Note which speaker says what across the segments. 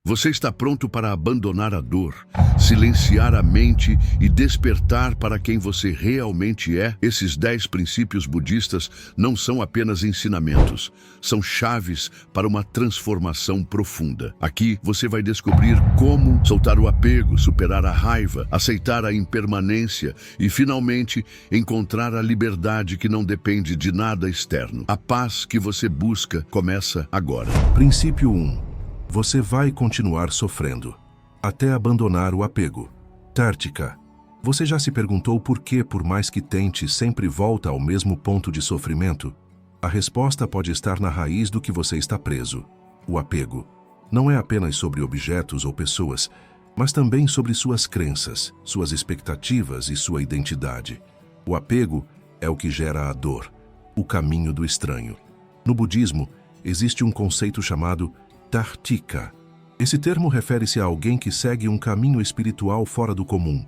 Speaker 1: Você está pronto para abandonar a dor, silenciar a mente e despertar para quem você realmente é? Esses 10 princípios budistas não são apenas ensinamentos, são chaves para uma transformação profunda. Aqui você vai descobrir como soltar o apego, superar a raiva, aceitar a impermanência e, finalmente, encontrar a liberdade que não depende de nada externo. A paz que você busca começa agora.
Speaker 2: Princípio 1. Você vai continuar sofrendo, até abandonar o apego. Tártica. Você já se perguntou por que, por mais que tente, sempre volta ao mesmo ponto de sofrimento? A resposta pode estar na raiz do que você está preso. O apego. Não é apenas sobre objetos ou pessoas, mas também sobre suas crenças, suas expectativas e sua identidade. O apego é o que gera a dor, o caminho do estranho. No budismo, existe um conceito chamado Tártica. Esse termo refere-se a alguém que segue um caminho espiritual fora do comum,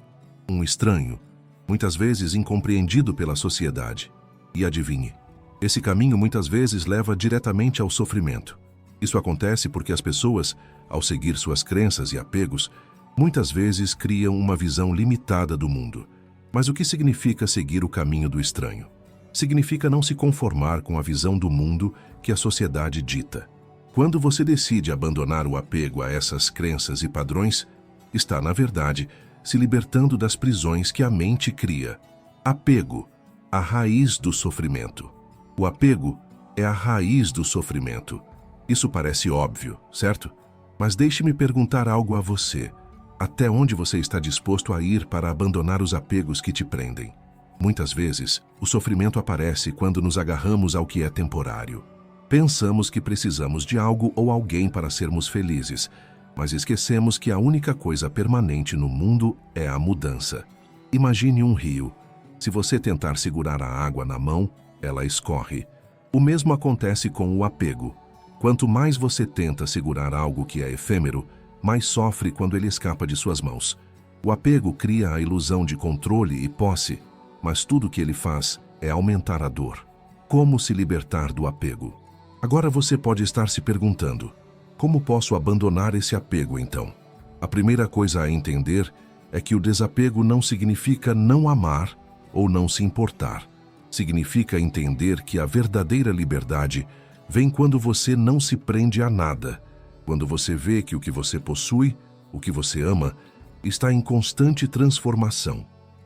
Speaker 2: um estranho, muitas vezes incompreendido pela sociedade. E adivinhe, esse caminho muitas vezes leva diretamente ao sofrimento. Isso acontece porque as pessoas, ao seguir suas crenças e apegos, muitas vezes criam uma visão limitada do mundo. Mas o que significa seguir o caminho do estranho? Significa não se conformar com a visão do mundo que a sociedade dita. Quando você decide abandonar o apego a essas crenças e padrões, está, na verdade, se libertando das prisões que a mente cria. Apego, a raiz do sofrimento. O apego é a raiz do sofrimento. Isso parece óbvio, certo? Mas deixe-me perguntar algo a você. Até onde você está disposto a ir para abandonar os apegos que te prendem? Muitas vezes, o sofrimento aparece quando nos agarramos ao que é temporário. Pensamos que precisamos de algo ou alguém para sermos felizes, mas esquecemos que a única coisa permanente no mundo é a mudança. Imagine um rio. Se você tentar segurar a água na mão, ela escorre. O mesmo acontece com o apego. Quanto mais você tenta segurar algo que é efêmero, mais sofre quando ele escapa de suas mãos. O apego cria a ilusão de controle e posse, mas tudo o que ele faz é aumentar a dor. Como se libertar do apego? Agora você pode estar se perguntando, como posso abandonar esse apego então? A primeira coisa a entender é que o desapego não significa não amar ou não se importar. Significa entender que a verdadeira liberdade vem quando você não se prende a nada, quando você vê que o que você possui, o que você ama, está em constante transformação.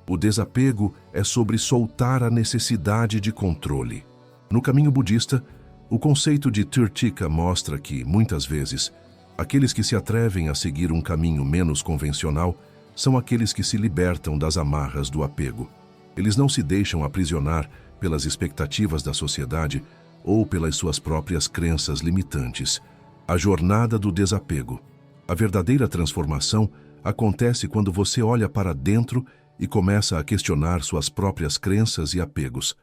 Speaker 2: O desapego é sobre soltar a necessidade de controle. No caminho budista, o conceito de Tártica mostra que, muitas vezes, aqueles que se atrevem a seguir um caminho menos convencional são aqueles que se libertam das amarras do apego. Eles não se deixam aprisionar pelas expectativas da sociedade ou pelas suas próprias crenças limitantes. A jornada do desapego. A verdadeira transformação acontece quando você olha para dentro e começa a questionar suas próprias crenças e apegos.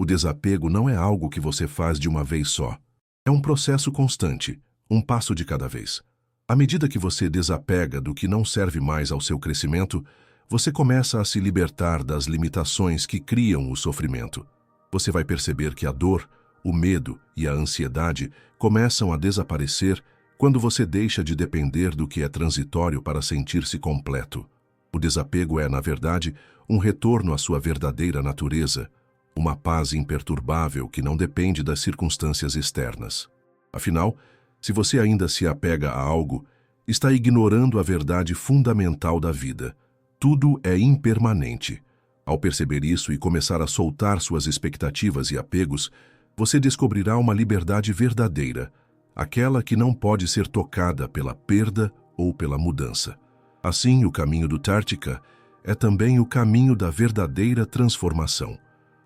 Speaker 2: O desapego não é algo que você faz de uma vez só. É um processo constante, um passo de cada vez. À medida que você desapega do que não serve mais ao seu crescimento, você começa a se libertar das limitações que criam o sofrimento. Você vai perceber que a dor, o medo e a ansiedade começam a desaparecer quando você deixa de depender do que é transitório para sentir-se completo. O desapego é, na verdade, um retorno à sua verdadeira natureza, uma paz imperturbável que não depende das circunstâncias externas. Afinal, se você ainda se apega a algo, está ignorando a verdade fundamental da vida. Tudo é impermanente. Ao perceber isso e começar a soltar suas expectativas e apegos, você descobrirá uma liberdade verdadeira, aquela que não pode ser tocada pela perda ou pela mudança. Assim, o caminho do Tártica é também o caminho da verdadeira transformação.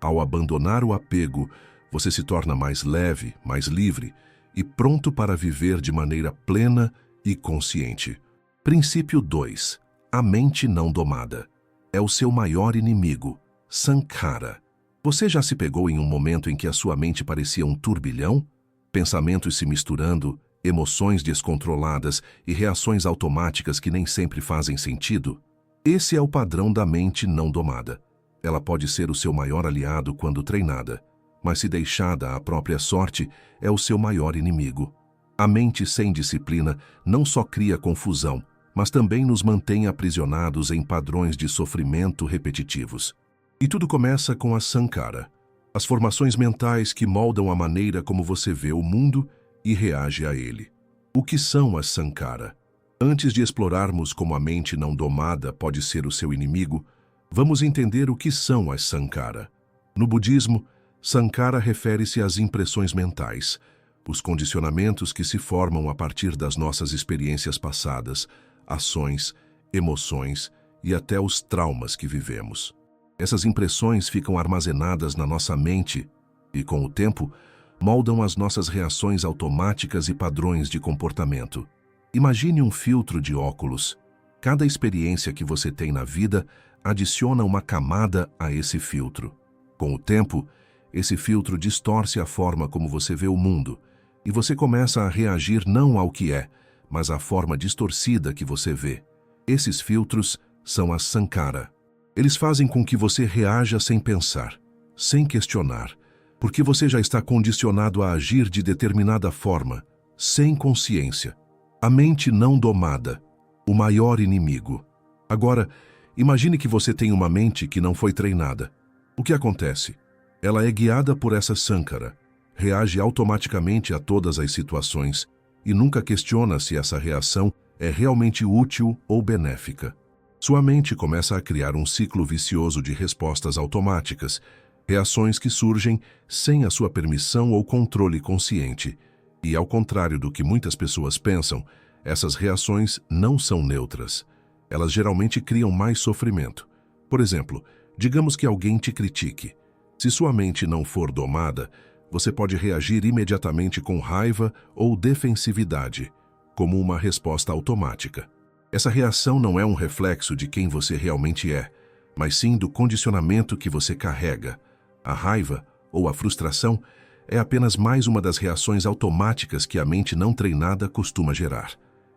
Speaker 2: Ao abandonar o apego, você se torna mais leve, mais livre e pronto para viver de maneira plena e consciente. Princípio 2. A mente não domada. É o seu maior inimigo, Sankhara. Você já se pegou em um momento em que a sua mente parecia um turbilhão? Pensamentos se misturando, emoções descontroladas e reações automáticas que nem sempre fazem sentido? Esse é o padrão da mente não domada. Ela pode ser o seu maior aliado quando treinada, mas se deixada à própria sorte, é o seu maior inimigo. A mente sem disciplina não só cria confusão, mas também nos mantém aprisionados em padrões de sofrimento repetitivos. E tudo começa com a Sankara, as formações mentais que moldam a maneira como você vê o mundo e reage a ele. O que são as Sankara? Antes de explorarmos como a mente não domada pode ser o seu inimigo, vamos entender o que são as Sankara. No budismo, Sankara refere-se às impressões mentais, os condicionamentos que se formam a partir das nossas experiências passadas, ações, emoções e até os traumas que vivemos. Essas impressões ficam armazenadas na nossa mente e, com o tempo, moldam as nossas reações automáticas e padrões de comportamento. Imagine um filtro de óculos. Cada experiência que você tem na vida adiciona uma camada a esse filtro. Com o tempo, esse filtro distorce a forma como você vê o mundo, e você começa a reagir não ao que é, mas à forma distorcida que você vê. Esses filtros são as Sankara. Eles fazem com que você reaja sem pensar, sem questionar, porque você já está condicionado a agir de determinada forma, sem consciência. A mente não domada, o maior inimigo. Agora, imagine que você tem uma mente que não foi treinada. O que acontece? Ela é guiada por essa Sankara, reage automaticamente a todas as situações e nunca questiona se essa reação é realmente útil ou benéfica. Sua mente começa a criar um ciclo vicioso de respostas automáticas, reações que surgem sem a sua permissão ou controle consciente. E, ao contrário do que muitas pessoas pensam, essas reações não são neutras. Elas geralmente criam mais sofrimento. Por exemplo, digamos que alguém te critique. Se sua mente não for domada, você pode reagir imediatamente com raiva ou defensividade, como uma resposta automática. Essa reação não é um reflexo de quem você realmente é, mas sim do condicionamento que você carrega. A raiva ou a frustração é apenas mais uma das reações automáticas que a mente não treinada costuma gerar.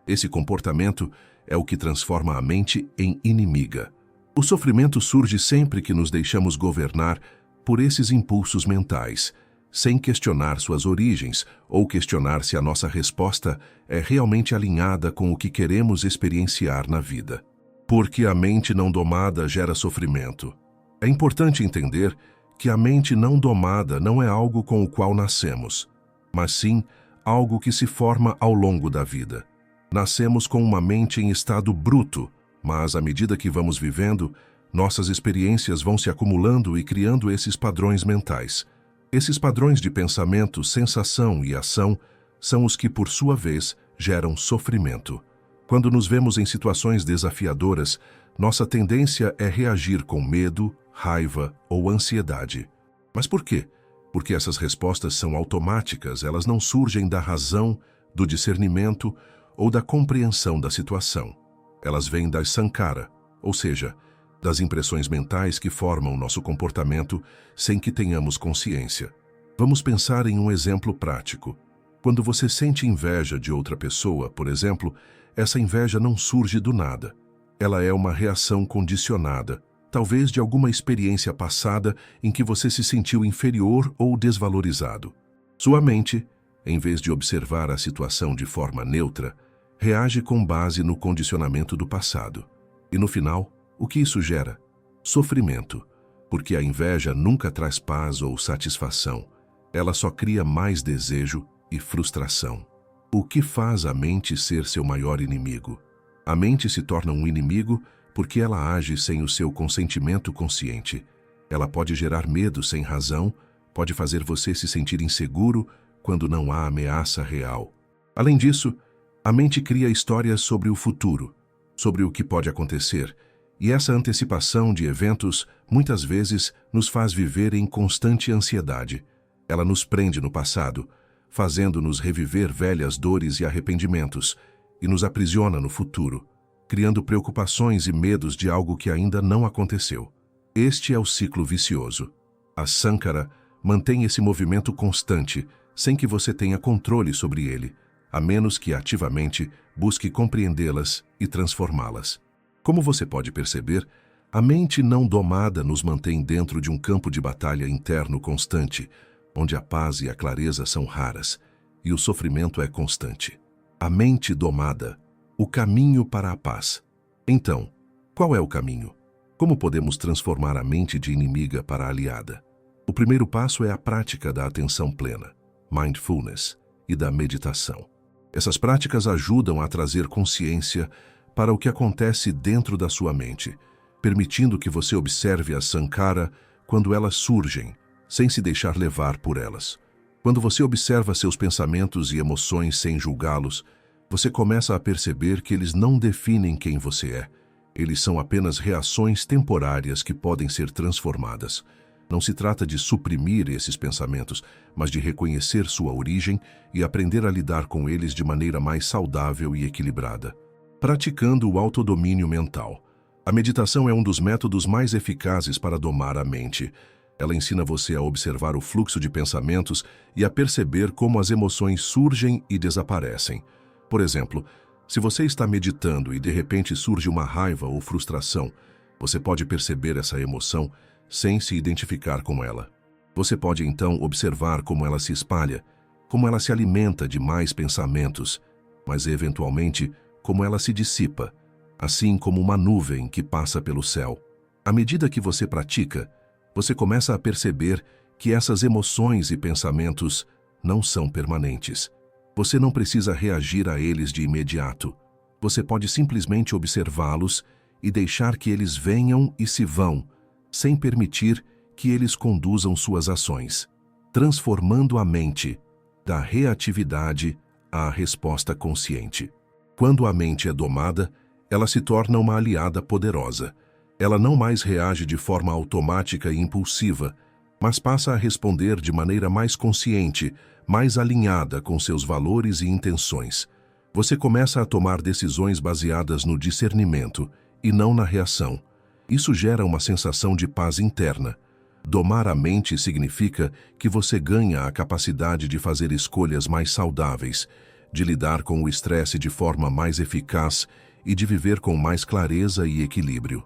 Speaker 2: Esse comportamento é o que transforma a mente em inimiga. O sofrimento surge sempre que nos deixamos governar por esses impulsos mentais, sem questionar suas origens ou questionar se a nossa resposta é realmente alinhada com o que queremos experienciar na vida. Porque a mente não domada gera sofrimento. É importante entender que a mente não domada não é algo com o qual nascemos, mas sim algo que se forma ao longo da vida. Nascemos com uma mente em estado bruto, mas à medida que vamos vivendo, nossas experiências vão se acumulando e criando esses padrões mentais. Esses padrões de pensamento, sensação e ação são os que, por sua vez, geram sofrimento. Quando nos vemos em situações desafiadoras, nossa tendência é reagir com medo, raiva ou ansiedade. Mas por quê? Porque essas respostas são automáticas, elas não surgem da razão, do discernimento ou da compreensão da situação. Elas vêm das Sankara, ou seja, das impressões mentais que formam nosso comportamento sem que tenhamos consciência. Vamos pensar em um exemplo prático. Quando você sente inveja de outra pessoa, por exemplo, essa inveja não surge do nada. Ela é uma reação condicionada, talvez de alguma experiência passada em que você se sentiu inferior ou desvalorizado. Sua mente, em vez de observar a situação de forma neutra, reage com base no condicionamento do passado. E no final, o que isso gera? Sofrimento, porque a inveja nunca traz paz ou satisfação. Ela só cria mais desejo e frustração. O que faz a mente ser seu maior inimigo? A mente se torna um inimigo porque ela age sem o seu consentimento consciente. Ela pode gerar medo sem razão, pode fazer você se sentir inseguro quando não há ameaça real. Além disso, a mente cria histórias sobre o futuro, sobre o que pode acontecer, e essa antecipação de eventos muitas vezes nos faz viver em constante ansiedade. Ela nos prende no passado, fazendo-nos reviver velhas dores e arrependimentos, e nos aprisiona no futuro, criando preocupações e medos de algo que ainda não aconteceu. Este é o ciclo vicioso. A Sankara mantém esse movimento constante, sem que você tenha controle sobre ele, a menos que ativamente busque compreendê-las e transformá-las. Como você pode perceber, a mente não domada nos mantém dentro de um campo de batalha interno constante, onde a paz e a clareza são raras. e o sofrimento é constante. A mente domada, o caminho para a paz. Então, qual é o caminho? Como podemos transformar a mente de inimiga para aliada? O primeiro passo é a prática da atenção plena, mindfulness, e da meditação. Essas práticas ajudam a trazer consciência para o que acontece dentro da sua mente, permitindo que você observe a sankhara quando elas surgem, sem se deixar levar por elas. Quando você observa seus pensamentos e emoções sem julgá-los, você começa a perceber que eles não definem quem você é. Eles são apenas reações temporárias que podem ser transformadas. Não se trata de suprimir esses pensamentos, mas de reconhecer sua origem e aprender a lidar com eles de maneira mais saudável e equilibrada. Praticando o autodomínio mental. A meditação é um dos métodos mais eficazes para domar a mente. Ela ensina você a observar o fluxo de pensamentos e a perceber como as emoções surgem e desaparecem. Por exemplo, se você está meditando e de repente surge uma raiva ou frustração, você pode perceber essa emoção sem se identificar com ela. Você pode então observar como ela se espalha, como ela se alimenta de mais pensamentos, mas eventualmente como ela se dissipa, assim como uma nuvem que passa pelo céu. À medida que você pratica, você começa a perceber que essas emoções e pensamentos não são permanentes. Você não precisa reagir a eles de imediato. Você pode simplesmente observá-los e deixar que eles venham e se vão, sem permitir que eles conduzam suas ações, transformando a mente da reatividade à resposta consciente. Quando a mente é domada, ela se torna uma aliada poderosa. Ela não mais reage de forma automática e impulsiva, mas passa a responder de maneira mais consciente, mais alinhada com seus valores e intenções. Você começa a tomar decisões baseadas no discernimento e não na reação. Isso gera uma sensação de paz interna. Domar a mente significa que você ganha a capacidade de fazer escolhas mais saudáveis, de lidar com o estresse de forma mais eficaz e de viver com mais clareza e equilíbrio.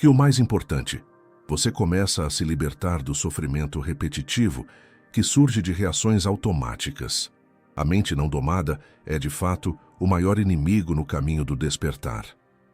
Speaker 2: E o mais importante, você começa a se libertar do sofrimento repetitivo que surge de reações automáticas. A mente não domada é, de fato, o maior inimigo no caminho do despertar.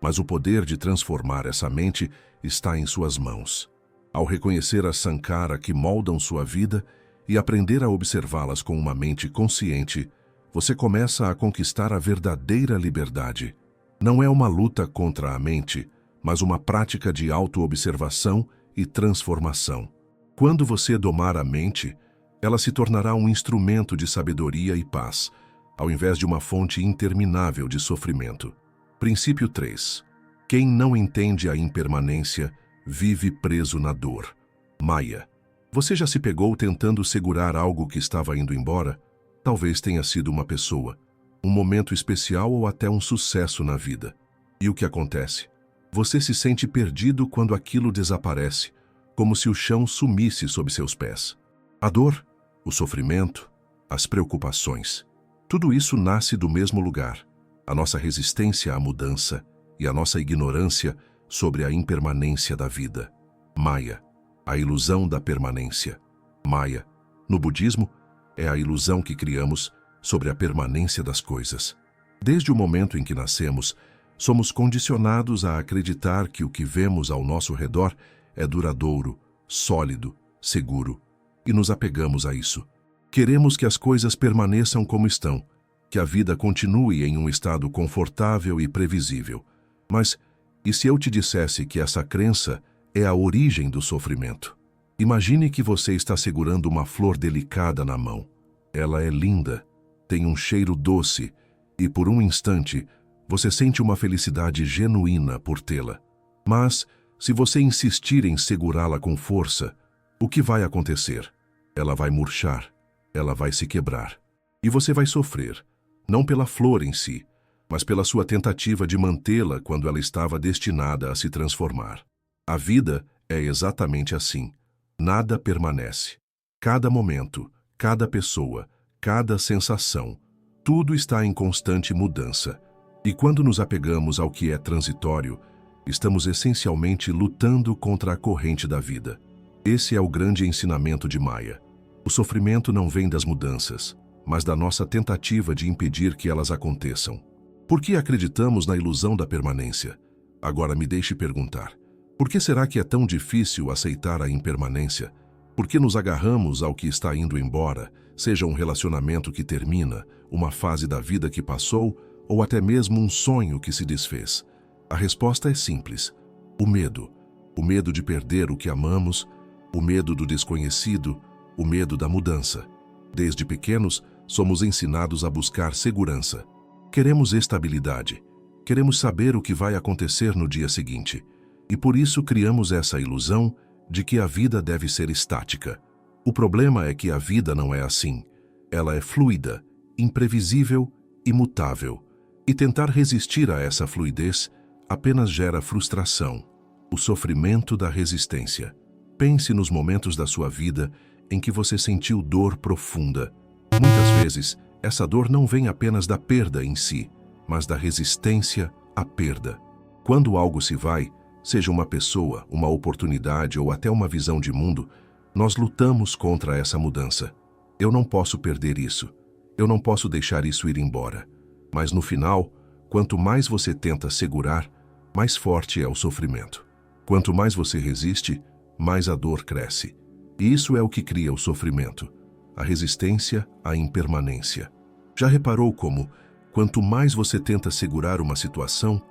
Speaker 2: Mas o poder de transformar essa mente está em suas mãos. Ao reconhecer as sankhara que moldam sua vida e aprender a observá-las com uma mente consciente, você começa a conquistar a verdadeira liberdade. Não é uma luta contra a mente, mas uma prática de autoobservação e transformação. Quando você domar a mente, ela se tornará um instrumento de sabedoria e paz, ao invés de uma fonte interminável de sofrimento. Princípio 3. Quem não entende a impermanência vive preso na dor. Maya. Você já se pegou tentando segurar algo que estava indo embora? Talvez tenha sido uma pessoa, um momento especial ou até um sucesso na vida. E o que acontece? Você se sente perdido quando aquilo desaparece, como se o chão sumisse sob seus pés. A dor, o sofrimento, as preocupações, tudo isso nasce do mesmo lugar. A nossa resistência à mudança e a nossa ignorância sobre a impermanência da vida. Maya, a ilusão da permanência. Maya, no budismo, é a ilusão que criamos sobre a permanência das coisas. Desde o momento em que nascemos, somos condicionados a acreditar que o que vemos ao nosso redor é duradouro, sólido, seguro, e nos apegamos a isso. Queremos que as coisas permaneçam como estão, que a vida continue em um estado confortável e previsível. Mas, e se eu te dissesse que essa crença é a origem do sofrimento? Imagine que você está segurando uma flor delicada na mão. Ela é linda, tem um cheiro doce e, por um instante, você sente uma felicidade genuína por tê-la. Mas, se você insistir em segurá-la com força, o que vai acontecer? Ela vai murchar, ela vai se quebrar. E você vai sofrer, não pela flor em si, mas pela sua tentativa de mantê-la quando ela estava destinada a se transformar. A vida é exatamente assim. Nada permanece. Cada momento, cada pessoa, cada sensação, tudo está em constante mudança. E quando nos apegamos ao que é transitório, estamos essencialmente lutando contra a corrente da vida. Esse é o grande ensinamento de Maya. O sofrimento não vem das mudanças, mas da nossa tentativa de impedir que elas aconteçam. Por que acreditamos na ilusão da permanência? Agora me deixe perguntar. Por que será que é tão difícil aceitar a impermanência? Por que nos agarramos ao que está indo embora, seja um relacionamento que termina, uma fase da vida que passou ou até mesmo um sonho que se desfez? A resposta é simples: o medo. O medo de perder o que amamos, o medo do desconhecido, o medo da mudança. Desde pequenos, somos ensinados a buscar segurança. Queremos estabilidade. Queremos saber o que vai acontecer no dia seguinte. E por isso criamos essa ilusão de que a vida deve ser estática. O problema é que a vida não é assim. Ela é fluida, imprevisível e mutável. E tentar resistir a essa fluidez apenas gera frustração, o sofrimento da resistência. Pense nos momentos da sua vida em que você sentiu dor profunda. Muitas vezes, essa dor não vem apenas da perda em si, mas da resistência à perda. Quando algo se vai, seja uma pessoa, uma oportunidade ou até uma visão de mundo, nós lutamos contra essa mudança. Eu não posso perder isso. Eu não posso deixar isso ir embora. Mas no final, quanto mais você tenta segurar, mais forte é o sofrimento. Quanto mais você resiste, mais a dor cresce. E isso é o que cria o sofrimento, a resistência à impermanência. Já reparou como, quanto mais você tenta segurar uma situação,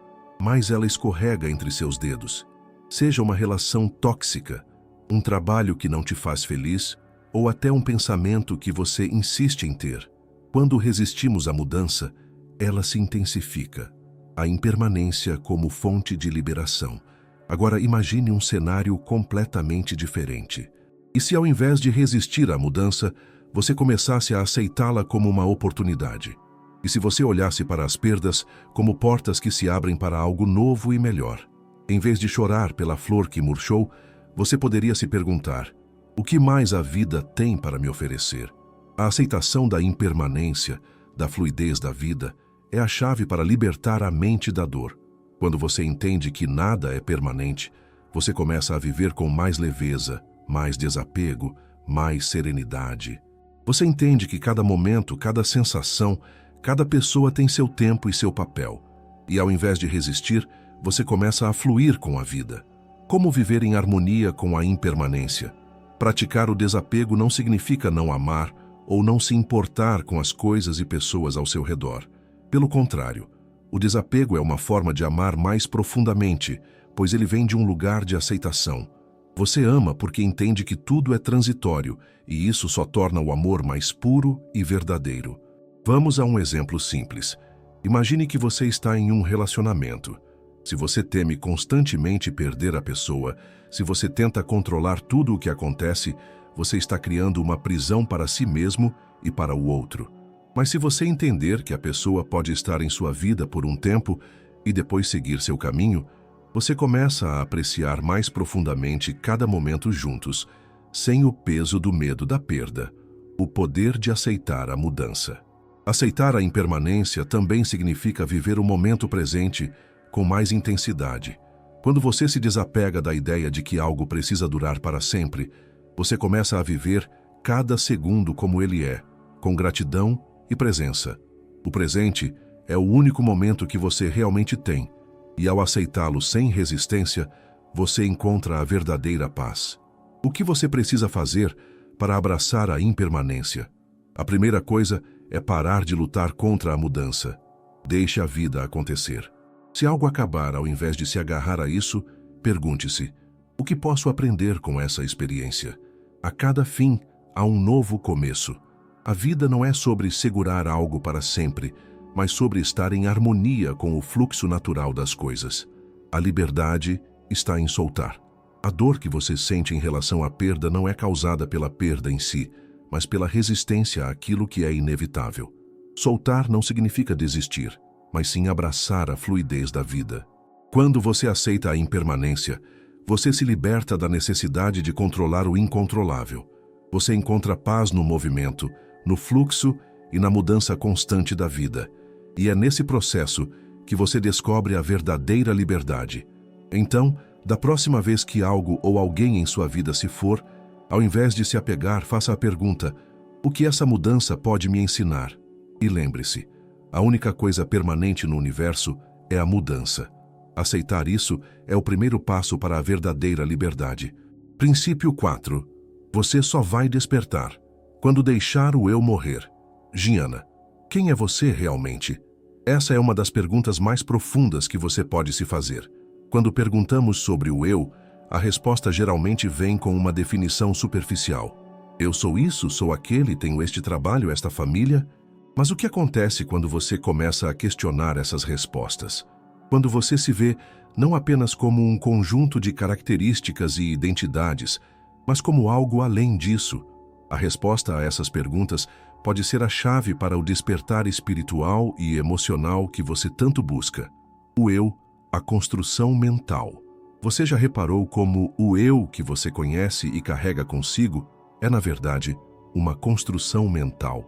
Speaker 2: mais ela escorrega entre seus dedos? Seja uma relação tóxica, um trabalho que não te faz feliz, ou até um pensamento que você insiste em ter. Quando resistimos à mudança, ela se intensifica. A impermanência como fonte de liberação. Agora imagine um cenário completamente diferente. E se ao invés de resistir à mudança, você começasse a aceitá-la como uma oportunidade? E se você olhasse para as perdas como portas que se abrem para algo novo e melhor? Em vez de chorar pela flor que murchou, você poderia se perguntar: o que mais a vida tem para me oferecer? A aceitação da impermanência, da fluidez da vida, é a chave para libertar a mente da dor. Quando você entende que nada é permanente, você começa a viver com mais leveza, mais desapego, mais serenidade. Você entende que cada momento, cada sensação, cada pessoa tem seu tempo e seu papel. E ao invés de resistir, você começa a fluir com a vida. Como viver em harmonia com a impermanência? Praticar o desapego não significa não amar ou não se importar com as coisas e pessoas ao seu redor. Pelo contrário, o desapego é uma forma de amar mais profundamente, pois ele vem de um lugar de aceitação. Você ama porque entende que tudo é transitório, e isso só torna o amor mais puro e verdadeiro. Vamos a um exemplo simples. Imagine que você está em um relacionamento. Se você teme constantemente perder a pessoa, se você tenta controlar tudo o que acontece, você está criando uma prisão para si mesmo e para o outro. Mas se você entender que a pessoa pode estar em sua vida por um tempo e depois seguir seu caminho, você começa a apreciar mais profundamente cada momento juntos, sem o peso do medo da perda, o poder de aceitar a mudança. Aceitar a impermanência também significa viver o momento presente com mais intensidade. Quando você se desapega da ideia de que algo precisa durar para sempre, você começa a viver cada segundo como ele é, com gratidão e presença. O presente é o único momento que você realmente tem, e ao aceitá-lo sem resistência, você encontra a verdadeira paz. O que você precisa fazer para abraçar a impermanência? A primeira coisa é parar de lutar contra a mudança. Deixe a vida acontecer. Se algo acabar ao invés de se agarrar a isso, pergunte-se: o que posso aprender com essa experiência? A cada fim, há um novo começo. A vida não é sobre segurar algo para sempre, mas sobre estar em harmonia com o fluxo natural das coisas. A liberdade está em soltar. A dor que você sente em relação à perda não é causada pela perda em si, mas pela resistência àquilo que é inevitável. Soltar não significa desistir, mas sim abraçar a fluidez da vida. Quando você aceita a impermanência, você se liberta da necessidade de controlar o incontrolável. Você encontra paz no movimento, no fluxo e na mudança constante da vida. E é nesse processo que você descobre a verdadeira liberdade. Então, da próxima vez que algo ou alguém em sua vida se for, ao invés de se apegar, faça a pergunta: O que essa mudança pode me ensinar? E lembre-se, a única coisa permanente no universo é a mudança. Aceitar isso é o primeiro passo para a verdadeira liberdade. Princípio 4. Você só vai despertar quando deixar o eu morrer. Giana, quem é você realmente? Essa é uma das perguntas mais profundas que você pode se fazer. Quando perguntamos sobre o eu, a resposta geralmente vem com uma definição superficial. Eu sou isso, sou aquele, tenho este trabalho, esta família. Mas o que acontece quando você começa a questionar essas respostas? Quando você se vê não apenas como um conjunto de características e identidades, mas como algo além disso. A resposta a essas perguntas pode ser a chave para o despertar espiritual e emocional que você tanto busca. O eu, a construção mental. Você já reparou como o eu que você conhece e carrega consigo é, na verdade, uma construção mental?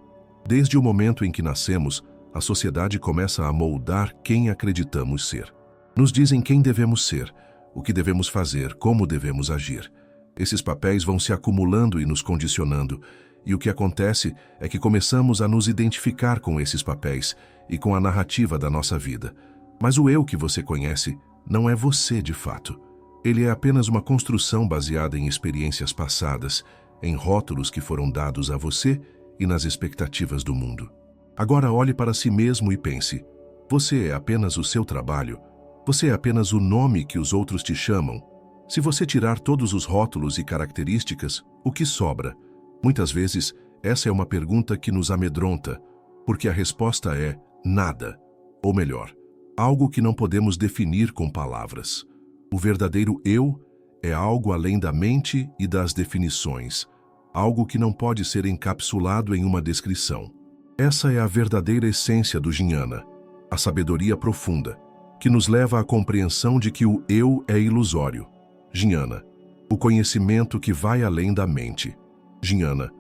Speaker 2: Desde o momento em que nascemos, a sociedade começa a moldar quem acreditamos ser. Nos dizem quem devemos ser, o que devemos fazer, como devemos agir. Esses papéis vão se acumulando e nos condicionando, e o que acontece é que começamos a nos identificar com esses papéis e com a narrativa da nossa vida. Mas o eu que você conhece não é você de fato. Ele é apenas uma construção baseada em experiências passadas, em rótulos que foram dados a você e nas expectativas do mundo. Agora olhe para si mesmo e pense: você é apenas o seu trabalho? Você é apenas o nome que os outros te chamam? Se você tirar todos os rótulos e características, o que sobra? Muitas vezes, essa é uma pergunta que nos amedronta, porque a resposta é nada. Ou melhor, algo que não podemos definir com palavras. O verdadeiro eu é algo além da mente e das definições, algo que não pode ser encapsulado em uma descrição. Essa é a verdadeira essência do Jnana, a sabedoria profunda, que nos leva à compreensão de que o eu é ilusório. Jnana, o conhecimento que vai além da mente. Jnana,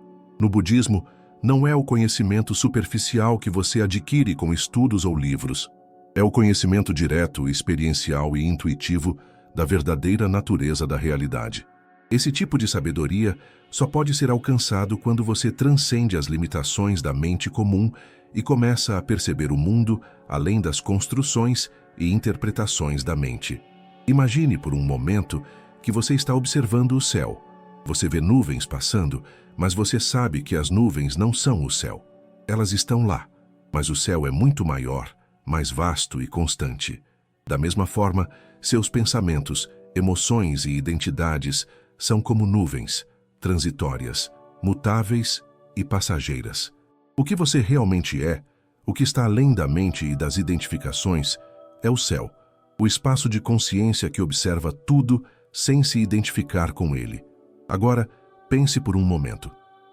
Speaker 2: no budismo, não é o conhecimento superficial que você adquire com estudos ou livros. É o conhecimento direto, experiencial e intuitivo da verdadeira natureza da realidade. Esse tipo de sabedoria só pode ser alcançado quando você transcende as limitações da mente comum e começa a perceber o mundo além das construções e interpretações da mente. Imagine por um momento que você está observando o céu. Você vê nuvens passando, mas você sabe que as nuvens não são o céu. Elas estão lá, mas o céu é muito maior, mais vasto e constante. Da mesma forma, seus pensamentos, emoções e identidades são como nuvens, transitórias, mutáveis e passageiras. O que você realmente é, o que está além da mente e das identificações, é o céu, o espaço de consciência que observa tudo sem se identificar com ele. Agora, pense por um momento.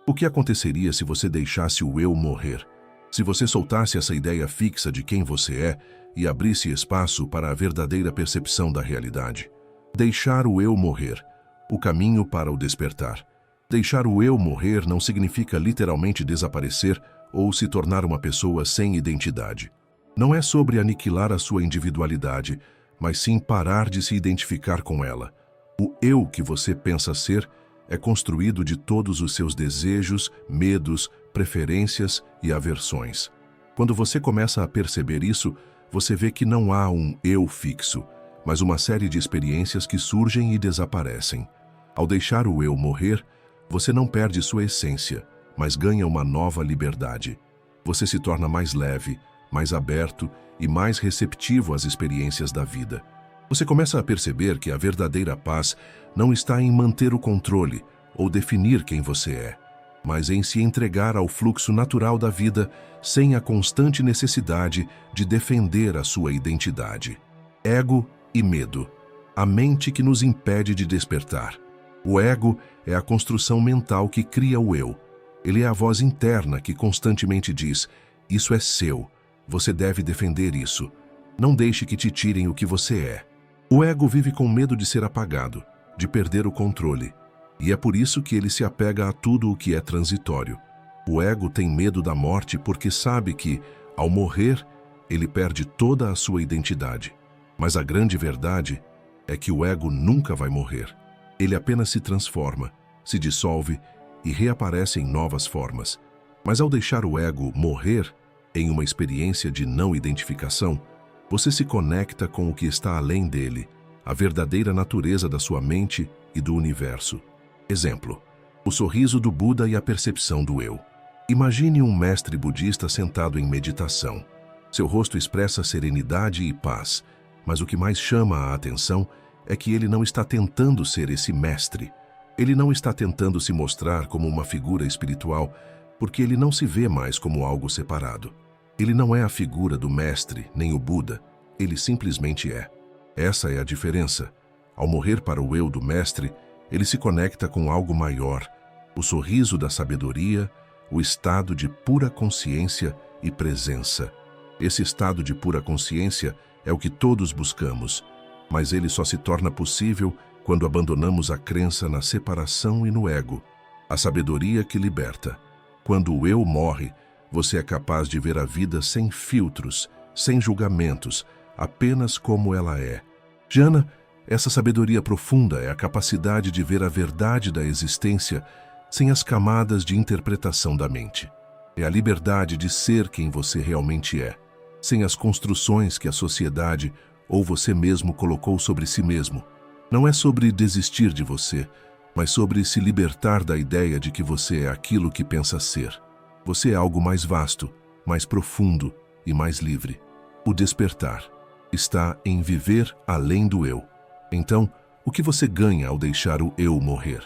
Speaker 2: O que aconteceria se você deixasse o eu morrer? Se você soltasse essa ideia fixa de quem você é e abrisse espaço para a verdadeira percepção da realidade? Deixar o eu morrer, o caminho para o despertar. Deixar o eu morrer não significa literalmente desaparecer ou se tornar uma pessoa sem identidade. Não é sobre aniquilar a sua individualidade, mas sim parar de se identificar com ela. O eu que você pensa ser é construído de todos os seus desejos, medos, preferências e aversões. Quando você começa a perceber isso, você vê que não há um eu fixo, mas uma série de experiências que surgem e desaparecem. Ao deixar o eu morrer, você não perde sua essência, mas ganha uma nova liberdade. Você se torna mais leve, mais aberto e mais receptivo às experiências da vida. Você começa a perceber que a verdadeira paz não está em manter o controle ou definir quem você é, mas em se entregar ao fluxo natural da vida sem a constante necessidade de defender a sua identidade. Ego e medo, a mente que nos impede de despertar. O ego é a construção mental que cria o eu. Ele é a voz interna que constantemente diz: isso é seu, você deve defender isso. Não deixe que te tirem o que você é. O ego vive com medo de ser apagado, de perder o controle. E é por isso que ele se apega a tudo o que é transitório. O ego tem medo da morte porque sabe que, ao morrer, ele perde toda a sua identidade. Mas a grande verdade é que o ego nunca vai morrer. Ele apenas se transforma, se dissolve e reaparece em novas formas. Mas ao deixar o ego morrer em uma experiência de não identificação, você se conecta com o que está além dele, a verdadeira natureza da sua mente e do universo. Exemplo: o sorriso do Buda e a percepção do eu. Imagine um mestre budista sentado em meditação. Seu rosto expressa serenidade e paz, mas o que mais chama a atenção é que ele não está tentando ser esse mestre. Ele não está tentando se mostrar como uma figura espiritual, porque ele não se vê mais como algo separado. Ele não é a figura do mestre, nem o Buda. Ele simplesmente é. Essa é a diferença. Ao morrer para o eu do mestre, ele se conecta com algo maior, o sorriso da sabedoria, o estado de pura consciência e presença. Esse estado de pura consciência é o que todos buscamos, mas ele só se torna possível quando abandonamos a crença na separação e no ego, a sabedoria que liberta. Quando o eu morre, você é capaz de ver a vida sem filtros, sem julgamentos, apenas como ela é. Jhana, essa sabedoria profunda é a capacidade de ver a verdade da existência sem as camadas de interpretação da mente. É a liberdade de ser quem você realmente é, sem as construções que a sociedade ou você mesmo colocou sobre si mesmo. Não é sobre desistir de você, mas sobre se libertar da ideia de que você é aquilo que pensa ser. Você é algo mais vasto, mais profundo e mais livre. O despertar está em viver além do eu. Então, o que você ganha ao deixar o eu morrer?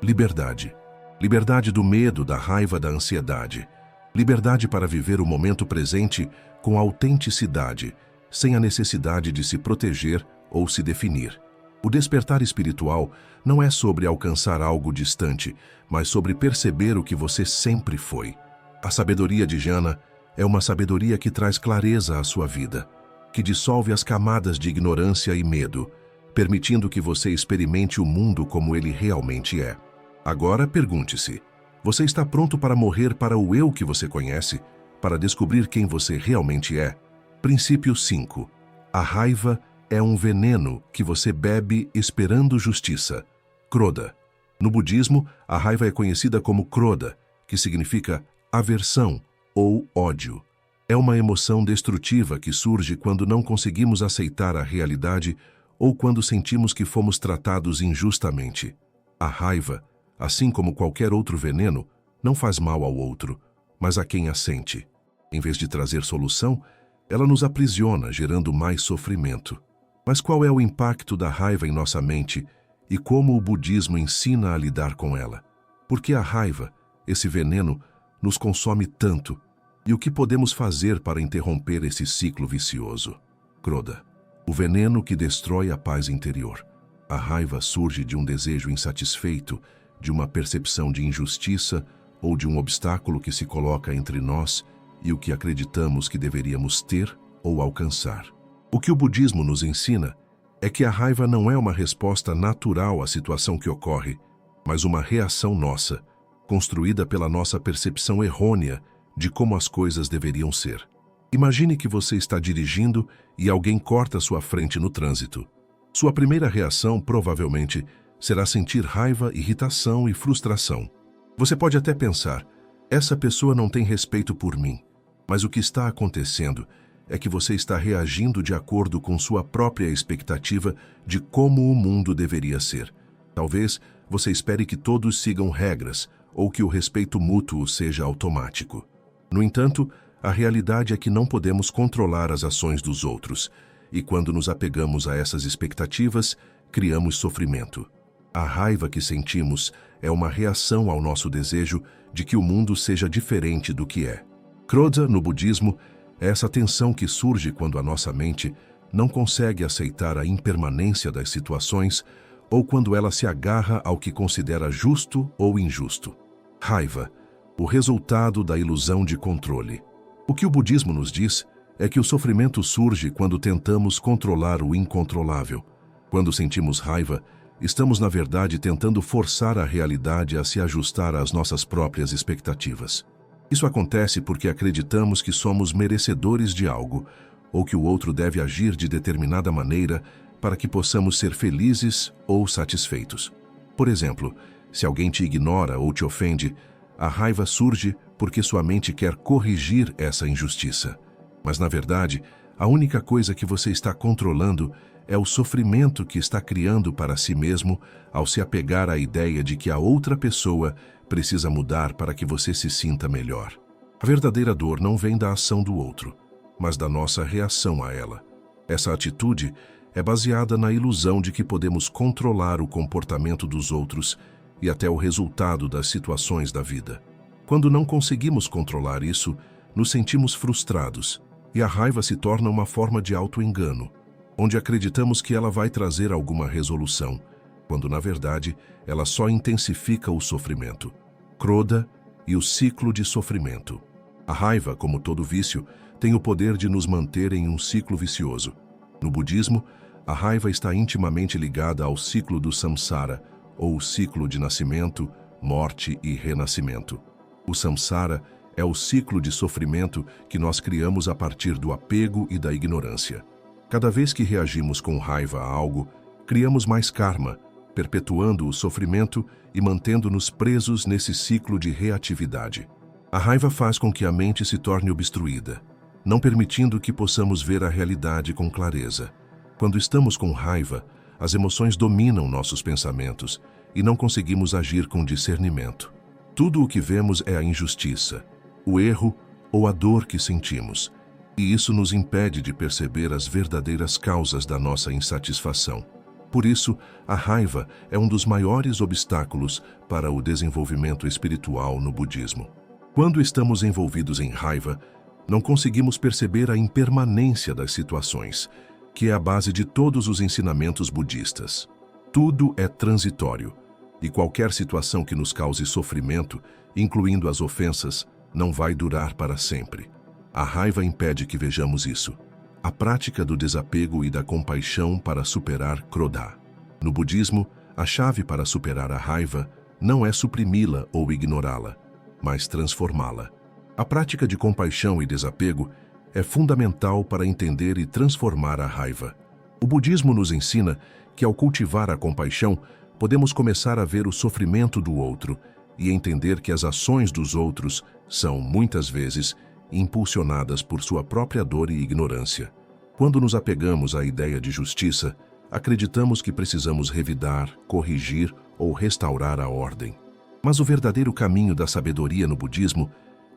Speaker 2: Liberdade. Liberdade do medo, da raiva, da ansiedade. Liberdade para viver o momento presente com autenticidade, sem a necessidade de se proteger ou se definir. O despertar espiritual não é sobre alcançar algo distante, mas sobre perceber o que você sempre foi. A sabedoria de Jhana é uma sabedoria que traz clareza à sua vida, que dissolve as camadas de ignorância e medo, permitindo que você experimente o mundo como ele realmente é. Agora pergunte-se: você está pronto para morrer para o eu que você conhece, para descobrir quem você realmente é? Princípio 5. A raiva é um veneno que você bebe esperando justiça. Krodha. No budismo, a raiva é conhecida como Krodha, que significa aversão ou ódio. É uma emoção destrutiva que surge quando não conseguimos aceitar a realidade ou quando sentimos que fomos tratados injustamente. A raiva, assim como qualquer outro veneno, não faz mal ao outro, mas a quem a sente. Em vez de trazer solução, ela nos aprisiona, gerando mais sofrimento. Mas qual é o impacto da raiva em nossa mente e como o budismo ensina a lidar com ela? Por que a raiva, esse veneno, nos consome tanto? E o que podemos fazer para interromper esse ciclo vicioso? Krodha. O veneno que destrói a paz interior. A raiva surge de um desejo insatisfeito, de uma percepção de injustiça ou de um obstáculo que se coloca entre nós e o que acreditamos que deveríamos ter ou alcançar. O que o budismo nos ensina é que a raiva não é uma resposta natural à situação que ocorre, mas uma reação nossa, construída pela nossa percepção errônea de como as coisas deveriam ser. Imagine que você está dirigindo e alguém corta sua frente no trânsito. Sua primeira reação, provavelmente, será sentir raiva, irritação e frustração. Você pode até pensar: essa pessoa não tem respeito por mim. Mas o que está acontecendo é que você está reagindo de acordo com sua própria expectativa de como o mundo deveria ser. Talvez você espere que todos sigam regras ou que o respeito mútuo seja automático. No entanto, a realidade é que não podemos controlar as ações dos outros, e quando nos apegamos a essas expectativas, criamos sofrimento. A raiva que sentimos é uma reação ao nosso desejo de que o mundo seja diferente do que é. Krodha, no budismo, é essa tensão que surge quando a nossa mente não consegue aceitar a impermanência das situações ou quando ela se agarra ao que considera justo ou injusto. Raiva, o resultado da ilusão de controle. O que o budismo nos diz é que o sofrimento surge quando tentamos controlar o incontrolável. Quando sentimos raiva, estamos, na verdade, tentando forçar a realidade a se ajustar às nossas próprias expectativas. Isso acontece porque acreditamos que somos merecedores de algo, ou que o outro deve agir de determinada maneira para que possamos ser felizes ou satisfeitos. Por exemplo, se alguém te ignora ou te ofende, a raiva surge porque sua mente quer corrigir essa injustiça. Mas, na verdade, a única coisa que você está controlando é o sofrimento que está criando para si mesmo ao se apegar à ideia de que a outra pessoa precisa mudar para que você se sinta melhor. A verdadeira dor não vem da ação do outro, mas da nossa reação a ela. Essa atitude é baseada na ilusão de que podemos controlar o comportamento dos outros e até o resultado das situações da vida. Quando não conseguimos controlar isso, nos sentimos frustrados e a raiva se torna uma forma de auto-engano, onde acreditamos que ela vai trazer alguma resolução, quando na verdade ela só intensifica o sofrimento. Crodha e o ciclo de sofrimento. A raiva, como todo vício, tem o poder de nos manter em um ciclo vicioso. No budismo, a raiva está intimamente ligada ao ciclo do samsara, ou o ciclo de nascimento, morte e renascimento. O samsara é o ciclo de sofrimento que nós criamos a partir do apego e da ignorância. Cada vez que reagimos com raiva a algo, criamos mais karma, perpetuando o sofrimento e mantendo-nos presos nesse ciclo de reatividade. A raiva faz com que a mente se torne obstruída, não permitindo que possamos ver a realidade com clareza. Quando estamos com raiva, as emoções dominam nossos pensamentos e não conseguimos agir com discernimento. Tudo o que vemos é a injustiça, o erro ou a dor que sentimos, e isso nos impede de perceber as verdadeiras causas da nossa insatisfação. Por isso, a raiva é um dos maiores obstáculos para o desenvolvimento espiritual no budismo. Quando estamos envolvidos em raiva, não conseguimos perceber a impermanência das situações, que é a base de todos os ensinamentos budistas. Tudo é transitório, e qualquer situação que nos cause sofrimento, incluindo as ofensas, não vai durar para sempre. A raiva impede que vejamos isso. A prática do desapego e da compaixão para superar Crodha. No budismo, a chave para superar a raiva não é suprimi-la ou ignorá-la, mas transformá-la. A prática de compaixão e desapego é fundamental para entender e transformar a raiva. O budismo nos ensina que, ao cultivar a compaixão, podemos começar a ver o sofrimento do outro e entender que as ações dos outros são, muitas vezes, impulsionadas por sua própria dor e ignorância. Quando nos apegamos à ideia de justiça, acreditamos que precisamos revidar, corrigir ou restaurar a ordem. Mas o verdadeiro caminho da sabedoria no budismo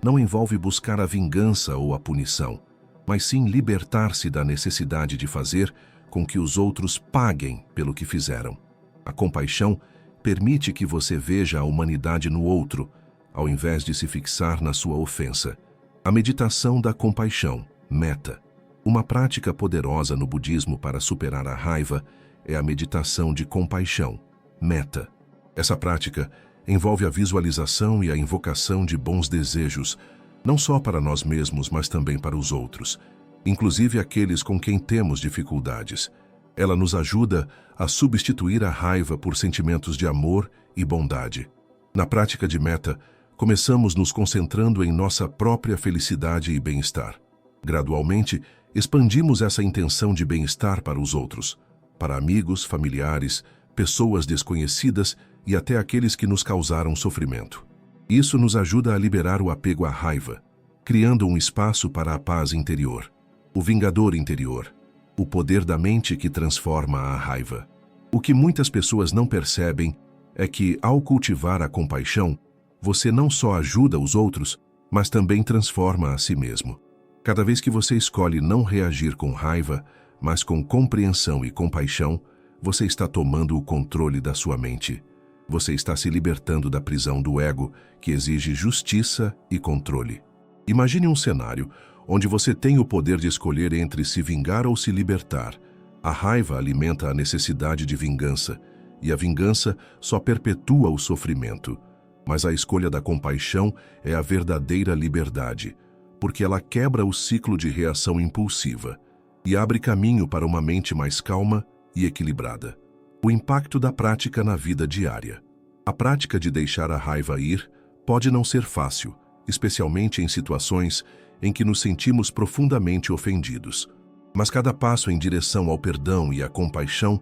Speaker 2: não envolve buscar a vingança ou a punição, mas sim libertar-se da necessidade de fazer com que os outros paguem pelo que fizeram. A compaixão permite que você veja a humanidade no outro, ao invés de se fixar na sua ofensa. A meditação da compaixão, metta. Uma prática poderosa no budismo para superar a raiva é a meditação de compaixão, metta. Essa prática envolve a visualização e a invocação de bons desejos, não só para nós mesmos, mas também para os outros, inclusive aqueles com quem temos dificuldades. Ela nos ajuda a substituir a raiva por sentimentos de amor e bondade. Na prática de metta, começamos nos concentrando em nossa própria felicidade e bem-estar. Gradualmente, expandimos essa intenção de bem-estar para os outros, para amigos, familiares, pessoas desconhecidas e até aqueles que nos causaram sofrimento. Isso nos ajuda a liberar o apego à raiva, criando um espaço para a paz interior, o vingador interior, o poder da mente que transforma a raiva. O que muitas pessoas não percebem é que, ao cultivar a compaixão, você não só ajuda os outros, mas também transforma a si mesmo. Cada vez que você escolhe não reagir com raiva, mas com compreensão e compaixão, você está tomando o controle da sua mente. Você está se libertando da prisão do ego, que exige justiça e controle. Imagine um cenário onde você tem o poder de escolher entre se vingar ou se libertar. A raiva alimenta a necessidade de vingança, e a vingança só perpetua o sofrimento. Mas a escolha da compaixão é a verdadeira liberdade, porque ela quebra o ciclo de reação impulsiva e abre caminho para uma mente mais calma e equilibrada. O impacto da prática na vida diária. A prática de deixar a raiva ir pode não ser fácil, especialmente em situações em que nos sentimos profundamente ofendidos. Mas cada passo em direção ao perdão e à compaixão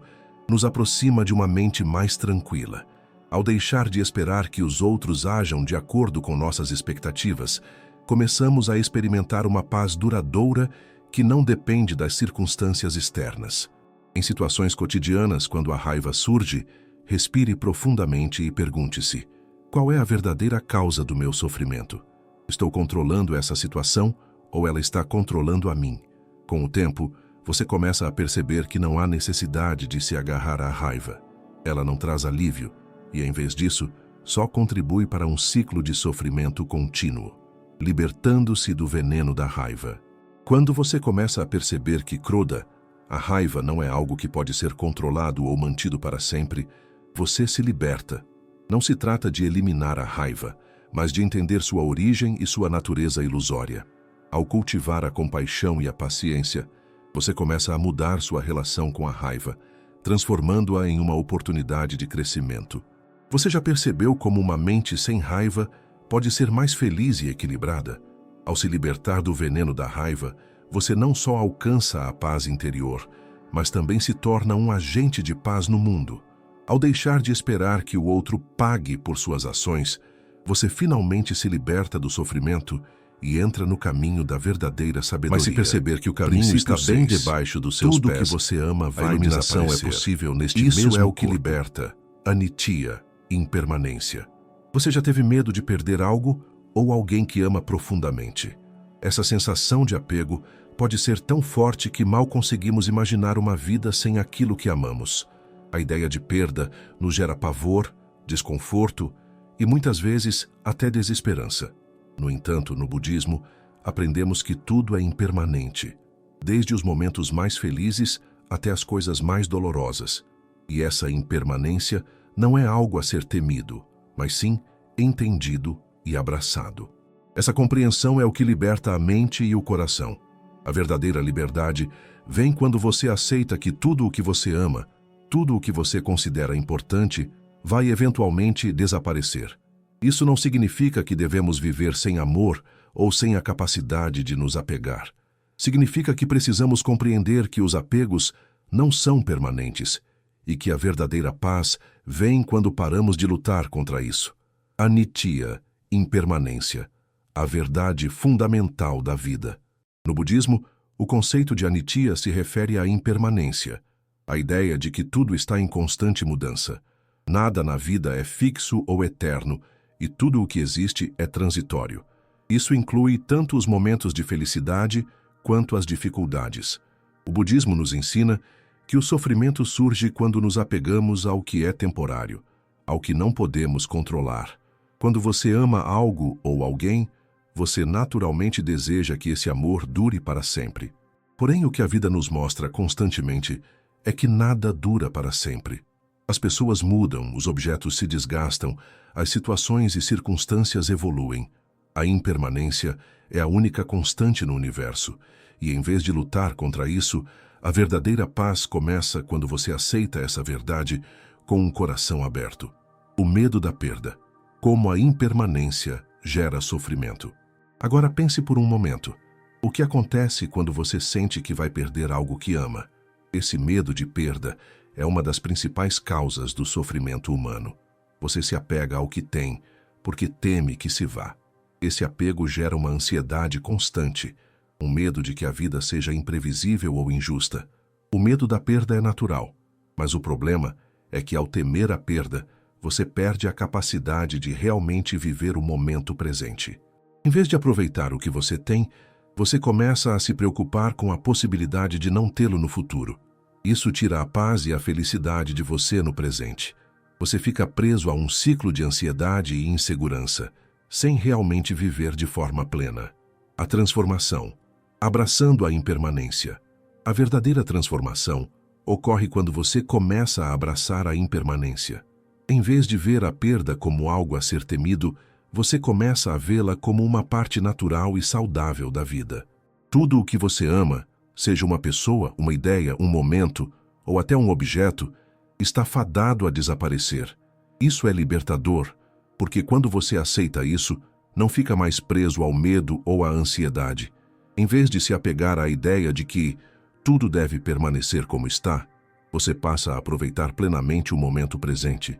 Speaker 2: nos aproxima de uma mente mais tranquila. Ao deixar de esperar que os outros ajam de acordo com nossas expectativas, começamos a experimentar uma paz duradoura que não depende das circunstâncias externas. Em situações cotidianas, quando a raiva surge, respire profundamente e pergunte-se: qual é a verdadeira causa do meu sofrimento? Estou controlando essa situação ou ela está controlando a mim? Com o tempo, você começa a perceber que não há necessidade de se agarrar à raiva. Ela não traz alívio e, em vez disso, só contribui para um ciclo de sofrimento contínuo, libertando-se do veneno da raiva. Quando você começa a perceber que Croda, a raiva não é algo que pode ser controlado ou mantido para sempre, você se liberta. Não se trata de eliminar a raiva, mas de entender sua origem e sua natureza ilusória. Ao cultivar a compaixão e a paciência, você começa a mudar sua relação com a raiva, transformando-a em uma oportunidade de crescimento. Você já percebeu como uma mente sem raiva pode ser mais feliz e equilibrada? Ao se libertar do veneno da raiva, você não só alcança a paz interior, mas também se torna um agente de paz no mundo. Ao deixar de esperar que o outro pague por suas ações, você finalmente se liberta do sofrimento e entra no caminho da verdadeira sabedoria. Mas se perceber que o caminho está bem debaixo dos seus pés, tudo que você ama vai desaparecer. A iluminação é possível neste mesmo corpo. Isso é o que liberta, anitia, impermanência. Você já teve medo de perder algo ou alguém que ama profundamente? Essa sensação de apego pode ser tão forte que mal conseguimos imaginar uma vida sem aquilo que amamos. A ideia de perda nos gera pavor, desconforto e muitas vezes até desesperança. No entanto, no budismo, aprendemos que tudo é impermanente, desde os momentos mais felizes até as coisas mais dolorosas. E essa impermanência não é algo a ser temido, mas sim entendido e abraçado. Essa compreensão é o que liberta a mente e o coração. A verdadeira liberdade vem quando você aceita que tudo o que você ama, tudo o que você considera importante, vai eventualmente desaparecer. Isso não significa que devemos viver sem amor ou sem a capacidade de nos apegar. Significa que precisamos compreender que os apegos não são permanentes e que a verdadeira paz vem quando paramos de lutar contra isso. Anitia, impermanência, a verdade fundamental da vida. No budismo, o conceito de anitia se refere à impermanência, a ideia de que tudo está em constante mudança. Nada na vida é fixo ou eterno, e tudo o que existe é transitório. Isso inclui tanto os momentos de felicidade quanto as dificuldades. O budismo nos ensina que o sofrimento surge quando nos apegamos ao que é temporário, ao que não podemos controlar. Quando você ama algo ou alguém, você naturalmente deseja que esse amor dure para sempre. Porém, o que a vida nos mostra constantemente é que nada dura para sempre. As pessoas mudam, os objetos se desgastam, as situações e circunstâncias evoluem. A impermanência é a única constante no universo, e em vez de lutar contra isso, a verdadeira paz começa quando você aceita essa verdade com um coração aberto. O medo da perda, como a impermanência, gera sofrimento. Agora pense por um momento. O que acontece quando você sente que vai perder algo que ama? Esse medo de perda é uma das principais causas do sofrimento humano. Você se apega ao que tem, porque teme que se vá. Esse apego gera uma ansiedade constante, um medo de que a vida seja imprevisível ou injusta. O medo da perda é natural, mas o problema é que ao temer a perda, você perde a capacidade de realmente viver o momento presente. Em vez de aproveitar o que você tem, você começa a se preocupar com a possibilidade de não tê-lo no futuro. Isso tira a paz e a felicidade de você no presente. Você fica preso a um ciclo de ansiedade e insegurança, sem realmente viver de forma plena. A transformação. Abraçando a impermanência. A verdadeira transformação ocorre quando você começa a abraçar a impermanência. Em vez de ver a perda como algo a ser temido, você começa a vê-la como uma parte natural e saudável da vida. Tudo o que você ama, seja uma pessoa, uma ideia, um momento ou até um objeto, está fadado a desaparecer. Isso é libertador, porque quando você aceita isso, não fica mais preso ao medo ou à ansiedade. Em vez de se apegar à ideia de que tudo deve permanecer como está, você passa a aproveitar plenamente o momento presente.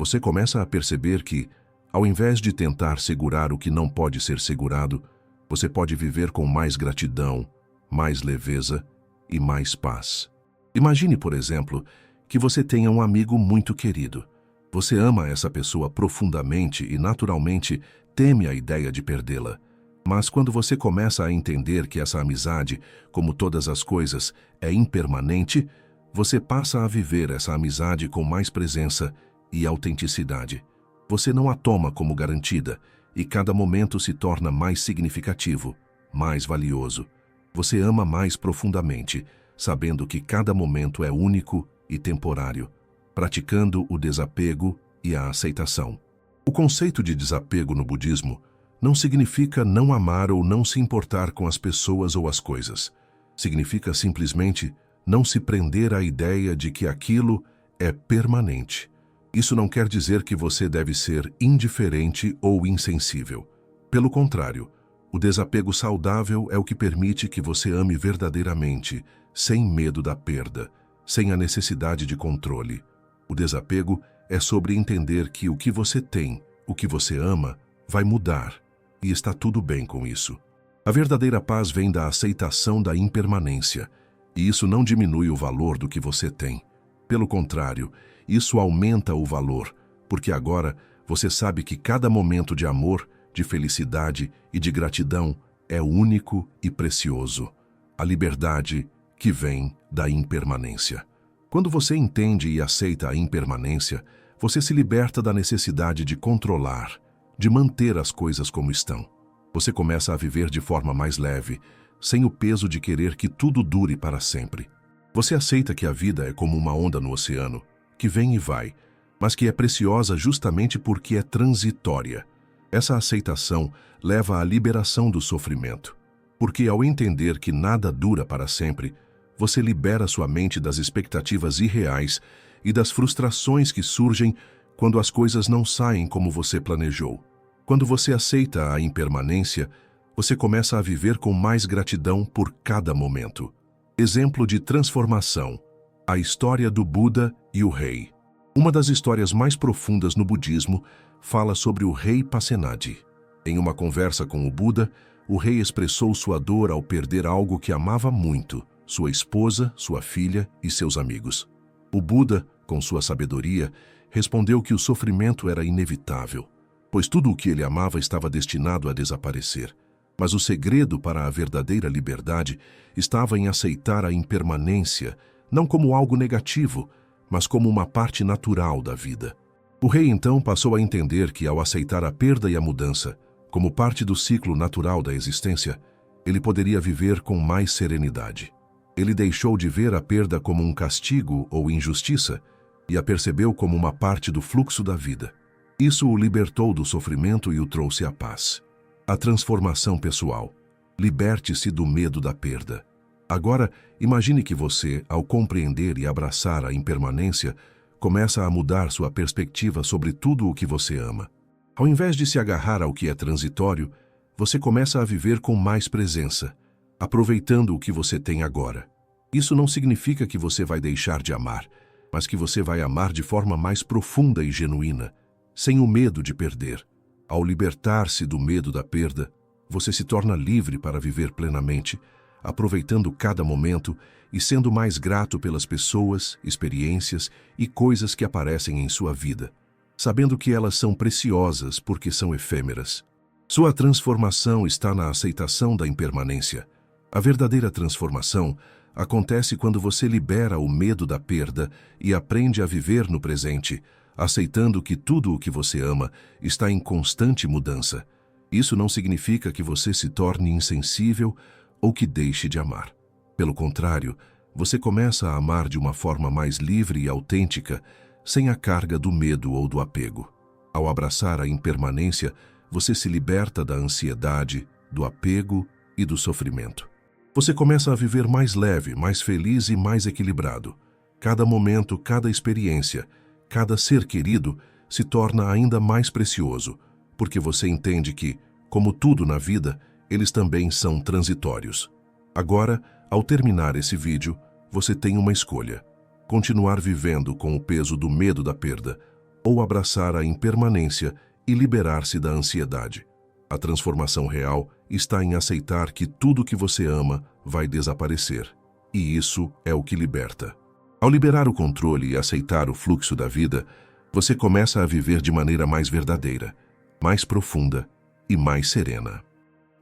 Speaker 2: Você começa a perceber que, ao invés de tentar segurar o que não pode ser segurado, você pode viver com mais gratidão, mais leveza e mais paz. Imagine, por exemplo, que você tenha um amigo muito querido. Você ama essa pessoa profundamente e, naturalmente, teme a ideia de perdê-la. Mas quando você começa a entender que essa amizade, como todas as coisas, é impermanente, você passa a viver essa amizade com mais presença e autenticidade. Você não a toma como garantida, e cada momento se torna mais significativo, mais valioso. Você ama mais profundamente, sabendo que cada momento é único e temporário, praticando o desapego e a aceitação. O conceito de desapego no budismo não significa não amar ou não se importar com as pessoas ou as coisas. Significa simplesmente não se prender à ideia de que aquilo é permanente. Isso não quer dizer que você deve ser indiferente ou insensível. Pelo contrário, o desapego saudável é o que permite que você ame verdadeiramente, sem medo da perda, sem a necessidade de controle. O desapego é sobre entender que o que você tem, o que você ama, vai mudar, e está tudo bem com isso. A verdadeira paz vem da aceitação da impermanência, e isso não diminui o valor do que você tem. Pelo contrário, isso aumenta o valor, porque agora você sabe que cada momento de amor, de felicidade e de gratidão é único e precioso. A liberdade que vem da impermanência. Quando você entende e aceita a impermanência, você se liberta da necessidade de controlar, de manter as coisas como estão. Você começa a viver de forma mais leve, sem o peso de querer que tudo dure para sempre. Você aceita que a vida é como uma onda no oceano, que vem e vai, mas que é preciosa justamente porque é transitória. Essa aceitação leva à liberação do sofrimento, porque ao entender que nada dura para sempre, você libera sua mente das expectativas irreais e das frustrações que surgem quando as coisas não saem como você planejou. Quando você aceita a impermanência, você começa a viver com mais gratidão por cada momento. Exemplo de transformação: a história do Buda e o rei. Uma das histórias mais profundas no budismo fala sobre o rei Pasenadi. Em uma conversa com o Buda, o rei expressou sua dor ao perder algo que amava muito: sua esposa, sua filha e seus amigos. O Buda, com sua sabedoria, respondeu que o sofrimento era inevitável, pois tudo o que ele amava estava destinado a desaparecer. Mas o segredo para a verdadeira liberdade estava em aceitar a impermanência, não como algo negativo, mas como uma parte natural da vida. O rei então passou a entender que, ao aceitar a perda e a mudança, como parte do ciclo natural da existência, ele poderia viver com mais serenidade. Ele deixou de ver a perda como um castigo ou injustiça e a percebeu como uma parte do fluxo da vida. Isso o libertou do sofrimento e o trouxe à paz. A transformação pessoal. Liberte-se do medo da perda. Agora, imagine que você, ao compreender e abraçar a impermanência, começa a mudar sua perspectiva sobre tudo o que você ama. Ao invés de se agarrar ao que é transitório, você começa a viver com mais presença, aproveitando o que você tem agora. Isso não significa que você vai deixar de amar, mas que você vai amar de forma mais profunda e genuína, sem o medo de perder. Ao libertar-se do medo da perda, você se torna livre para viver plenamente, aproveitando cada momento e sendo mais grato pelas pessoas, experiências e coisas que aparecem em sua vida, sabendo que elas são preciosas porque são efêmeras. Sua transformação está na aceitação da impermanência. A verdadeira transformação acontece quando você libera o medo da perda e aprende a viver no presente, aceitando que tudo o que você ama está em constante mudança. Isso não significa que você se torne insensível ou que deixe de amar. Pelo contrário, você começa a amar de uma forma mais livre e autêntica, sem a carga do medo ou do apego. Ao abraçar a impermanência, você se liberta da ansiedade, do apego e do sofrimento. Você começa a viver mais leve, mais feliz e mais equilibrado. Cada momento, cada experiência, cada ser querido se torna ainda mais precioso, porque você entende que, como tudo na vida, eles também são transitórios. Agora, ao terminar esse vídeo, você tem uma escolha: continuar vivendo com o peso do medo da perda ou abraçar a impermanência e liberar-se da ansiedade. A transformação real está em aceitar que tudo que você ama vai desaparecer. E isso é o que liberta. Ao liberar o controle e aceitar o fluxo da vida, você começa a viver de maneira mais verdadeira, mais profunda e mais serena.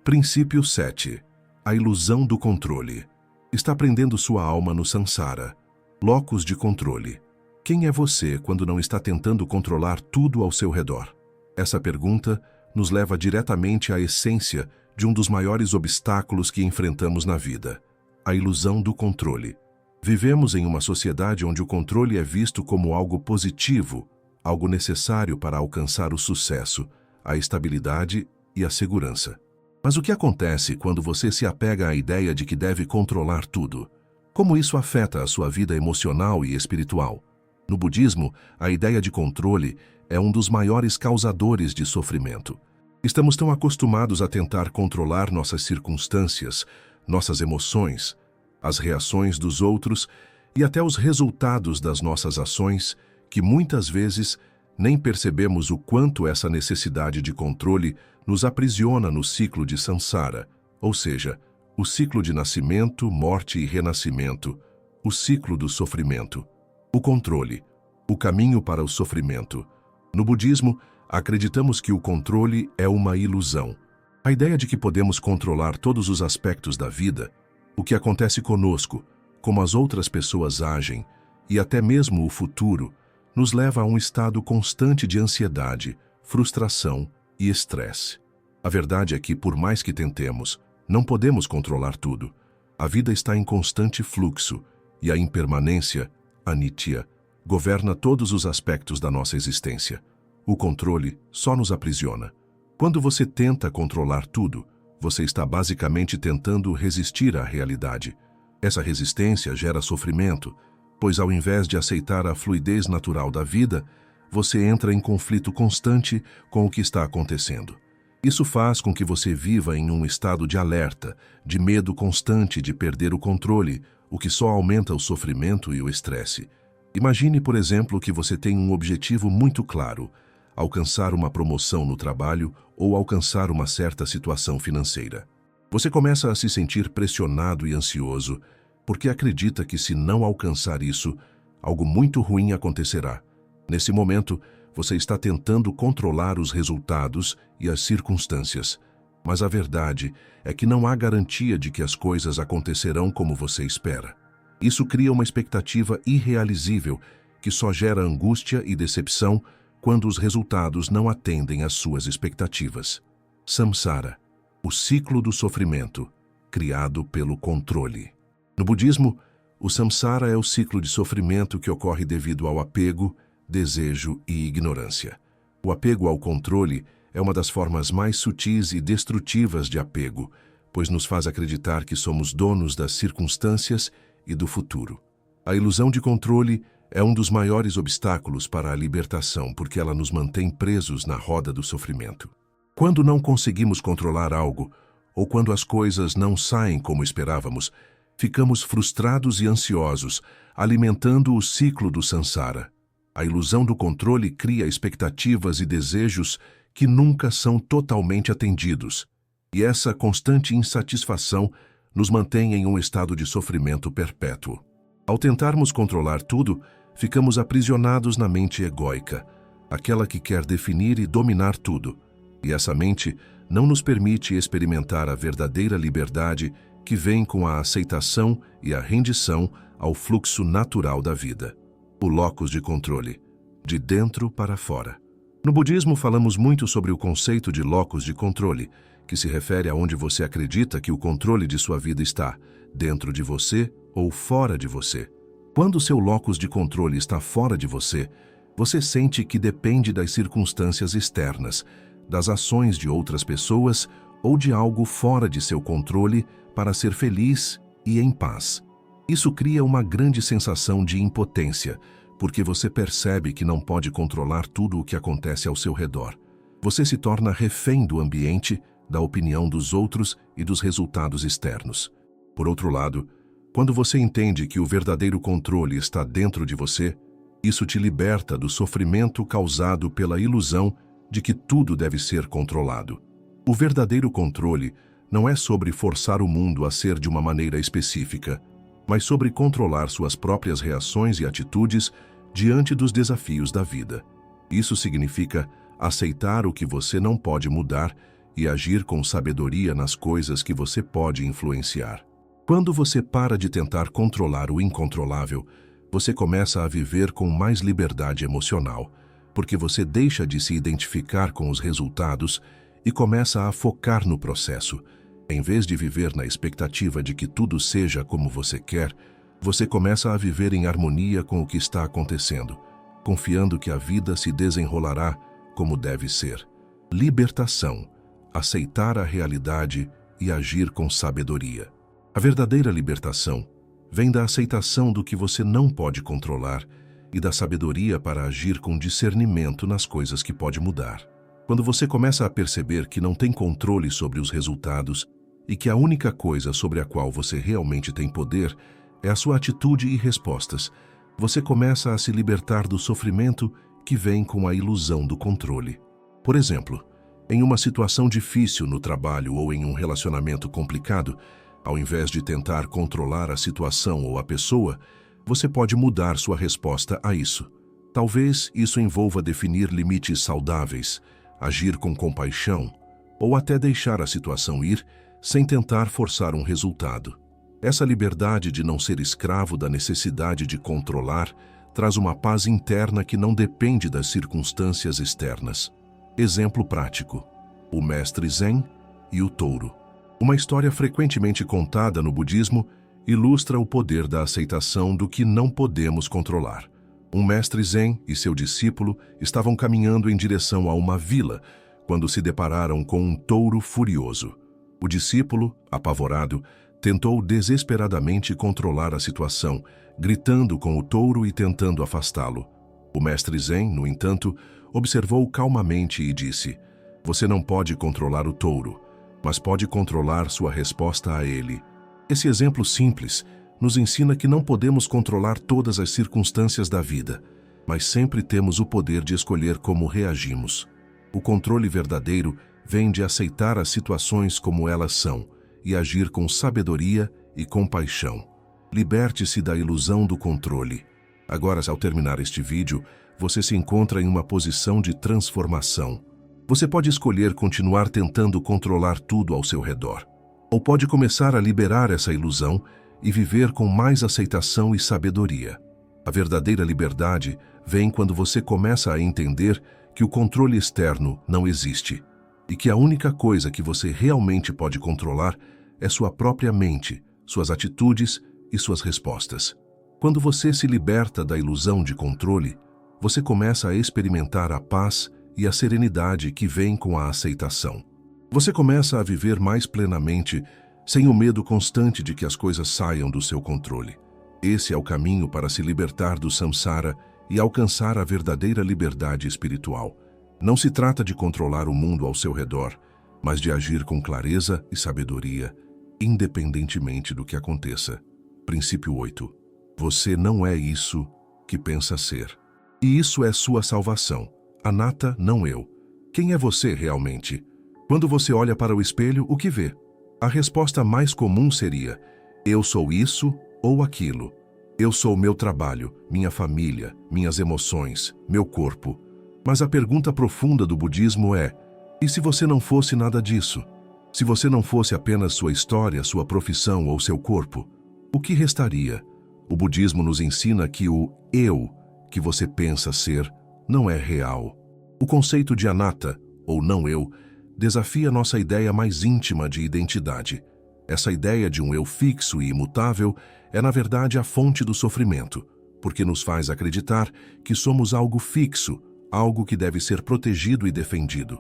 Speaker 2: Princípio 7. A ilusão do controle. Está prendendo sua alma no samsara, locus de controle. Quem é você quando não está tentando controlar tudo ao seu redor? Essa pergunta nos leva diretamente à essência de um dos maiores obstáculos que enfrentamos na vida: a ilusão do controle. Vivemos em uma sociedade onde o controle é visto como algo positivo, algo necessário para alcançar o sucesso, a estabilidade e a segurança. Mas o que acontece quando você se apega à ideia de que deve controlar tudo? Como isso afeta a sua vida emocional e espiritual? No budismo, a ideia de controle é um dos maiores causadores de sofrimento. Estamos tão acostumados a tentar controlar nossas circunstâncias, nossas emoções, as reações dos outros e até os resultados das nossas ações, que muitas vezes nem percebemos o quanto essa necessidade de controle nos aprisiona no ciclo de samsara, ou seja, o ciclo de nascimento, morte e renascimento, o ciclo do sofrimento. O controle, o caminho para o sofrimento. No budismo, acreditamos que o controle é uma ilusão. A ideia de que podemos controlar todos os aspectos da vida, o que acontece conosco, como as outras pessoas agem, e até mesmo o futuro, nos leva a um estado constante de ansiedade, frustração e estresse. A verdade é que, por mais que tentemos, não podemos controlar tudo. A vida está em constante fluxo, e a impermanência, anitya, governa todos os aspectos da nossa existência. O controle só nos aprisiona. Quando você tenta controlar tudo, você está basicamente tentando resistir à realidade. Essa resistência gera sofrimento, pois ao invés de aceitar a fluidez natural da vida, você entra em conflito constante com o que está acontecendo. Isso faz com que você viva em um estado de alerta, de medo constante de perder o controle, o que só aumenta o sofrimento e o estresse. Imagine, por exemplo, que você tem um objetivo muito claro: alcançar uma promoção no trabalho ou alcançar uma certa situação financeira. Você começa a se sentir pressionado e ansioso, porque acredita que se não alcançar isso, algo muito ruim acontecerá. Nesse momento, você está tentando controlar os resultados e as circunstâncias. Mas a verdade é que não há garantia de que as coisas acontecerão como você espera. Isso cria uma expectativa irrealizível que só gera angústia e decepção quando os resultados não atendem às suas expectativas. Samsara, o ciclo do sofrimento, criado pelo controle. No budismo, o samsara é o ciclo de sofrimento que ocorre devido ao apego, desejo e ignorância. O apego ao controle é uma das formas mais sutis e destrutivas de apego, pois nos faz acreditar que somos donos das circunstâncias e do futuro. A ilusão de controle é um dos maiores obstáculos para a libertação, porque ela nos mantém presos na roda do sofrimento. Quando não conseguimos controlar algo, ou quando as coisas não saem como esperávamos, ficamos frustrados e ansiosos, alimentando o ciclo do samsara. A ilusão do controle cria expectativas e desejos que nunca são totalmente atendidos, e essa constante insatisfação nos mantém em um estado de sofrimento perpétuo. Ao tentarmos controlar tudo, ficamos aprisionados na mente egóica, aquela que quer definir e dominar tudo, e essa mente não nos permite experimentar a verdadeira liberdade que vem com a aceitação e a rendição ao fluxo natural da vida. O locus de controle, de dentro para fora. No budismo falamos muito sobre o conceito de locus de controle, que se refere a onde você acredita que o controle de sua vida está, dentro de você ou fora de você. Quando seu locus de controle está fora de você, você sente que depende das circunstâncias externas, das ações de outras pessoas ou de algo fora de seu controle para ser feliz e em paz. Isso cria uma grande sensação de impotência, porque você percebe que não pode controlar tudo o que acontece ao seu redor. Você se torna refém do ambiente, da opinião dos outros e dos resultados externos. Por outro lado, quando você entende que o verdadeiro controle está dentro de você, Isso te liberta do sofrimento causado pela ilusão de que tudo deve ser controlado. O verdadeiro controle não é sobre forçar o mundo a ser de uma maneira específica, mas sobre controlar suas próprias reações e atitudes diante dos desafios da vida. Isso significa aceitar o que você não pode mudar e agir com sabedoria nas coisas que você pode influenciar. Quando você para de tentar controlar o incontrolável, você começa a viver com mais liberdade emocional, porque você deixa de se identificar com os resultados e começa a focar no processo. Em vez de viver na expectativa de que tudo seja como você quer, você começa a viver em harmonia com o que está acontecendo, confiando que a vida se desenrolará como deve ser. Libertação, aceitar a realidade e agir com sabedoria. A verdadeira libertação vem da aceitação do que você não pode controlar e da sabedoria para agir com discernimento nas coisas que pode mudar. Quando você começa a perceber que não tem controle sobre os resultados e que a única coisa sobre a qual você realmente tem poder é a sua atitude e respostas, você começa a se libertar do sofrimento que vem com a ilusão do controle. Por exemplo, em uma situação difícil no trabalho ou em um relacionamento complicado, ao invés de tentar controlar a situação ou a pessoa, você pode mudar sua resposta a isso. Talvez isso envolva definir limites saudáveis, agir com compaixão, ou até deixar a situação ir sem tentar forçar um resultado. Essa liberdade de não ser escravo da necessidade de controlar traz uma paz interna que não depende das circunstâncias externas. Exemplo prático: o mestre Zen e o touro. Uma história frequentemente contada no budismo ilustra o poder da aceitação do que não podemos controlar. Um mestre Zen e seu discípulo estavam caminhando em direção a uma vila quando se depararam com um touro furioso. O discípulo, apavorado, tentou desesperadamente controlar a situação, gritando com o touro e tentando afastá-lo. O mestre Zen, no entanto, observou calmamente e disse: "Você não pode controlar o touro, mas pode controlar sua resposta a ele." Esse exemplo simples nos ensina que não podemos controlar todas as circunstâncias da vida, mas sempre temos o poder de escolher como reagimos. O controle verdadeiro vem de aceitar as situações como elas são e agir com sabedoria e compaixão. Liberte-se da ilusão do controle. Agora, ao terminar este vídeo, você se encontra em uma posição de transformação. Você pode escolher continuar tentando controlar tudo ao seu redor, ou pode começar a liberar essa ilusão e viver com mais aceitação e sabedoria. A verdadeira liberdade vem quando você começa a entender que o controle externo não existe e que a única coisa que você realmente pode controlar é sua própria mente, suas atitudes e suas respostas. Quando você se liberta da ilusão de controle, você começa a experimentar a paz e a serenidade que vem com a aceitação. Você começa a viver mais plenamente, sem o medo constante de que as coisas saiam do seu controle. Esse é o caminho para se libertar do samsara e alcançar a verdadeira liberdade espiritual. Não se trata de controlar o mundo ao seu redor, mas de agir com clareza e sabedoria, independentemente do que aconteça. Princípio 8. Você não é isso que pensa ser. E isso é sua salvação. Anatta, não eu. Quem é você realmente? Quando você olha para o espelho, o que vê? A resposta mais comum seria: eu sou isso ou aquilo. Eu sou meu trabalho, minha família, minhas emoções, meu corpo. Mas a pergunta profunda do budismo é: e se você não fosse nada disso? Se você não fosse apenas sua história, sua profissão ou seu corpo, o que restaria? O budismo nos ensina que o eu que você pensa ser não é real. O conceito de anatta, ou não eu, desafia nossa ideia mais íntima de identidade. Essa ideia de um eu fixo e imutável é, na verdade, a fonte do sofrimento, porque nos faz acreditar que somos algo fixo, algo que deve ser protegido e defendido.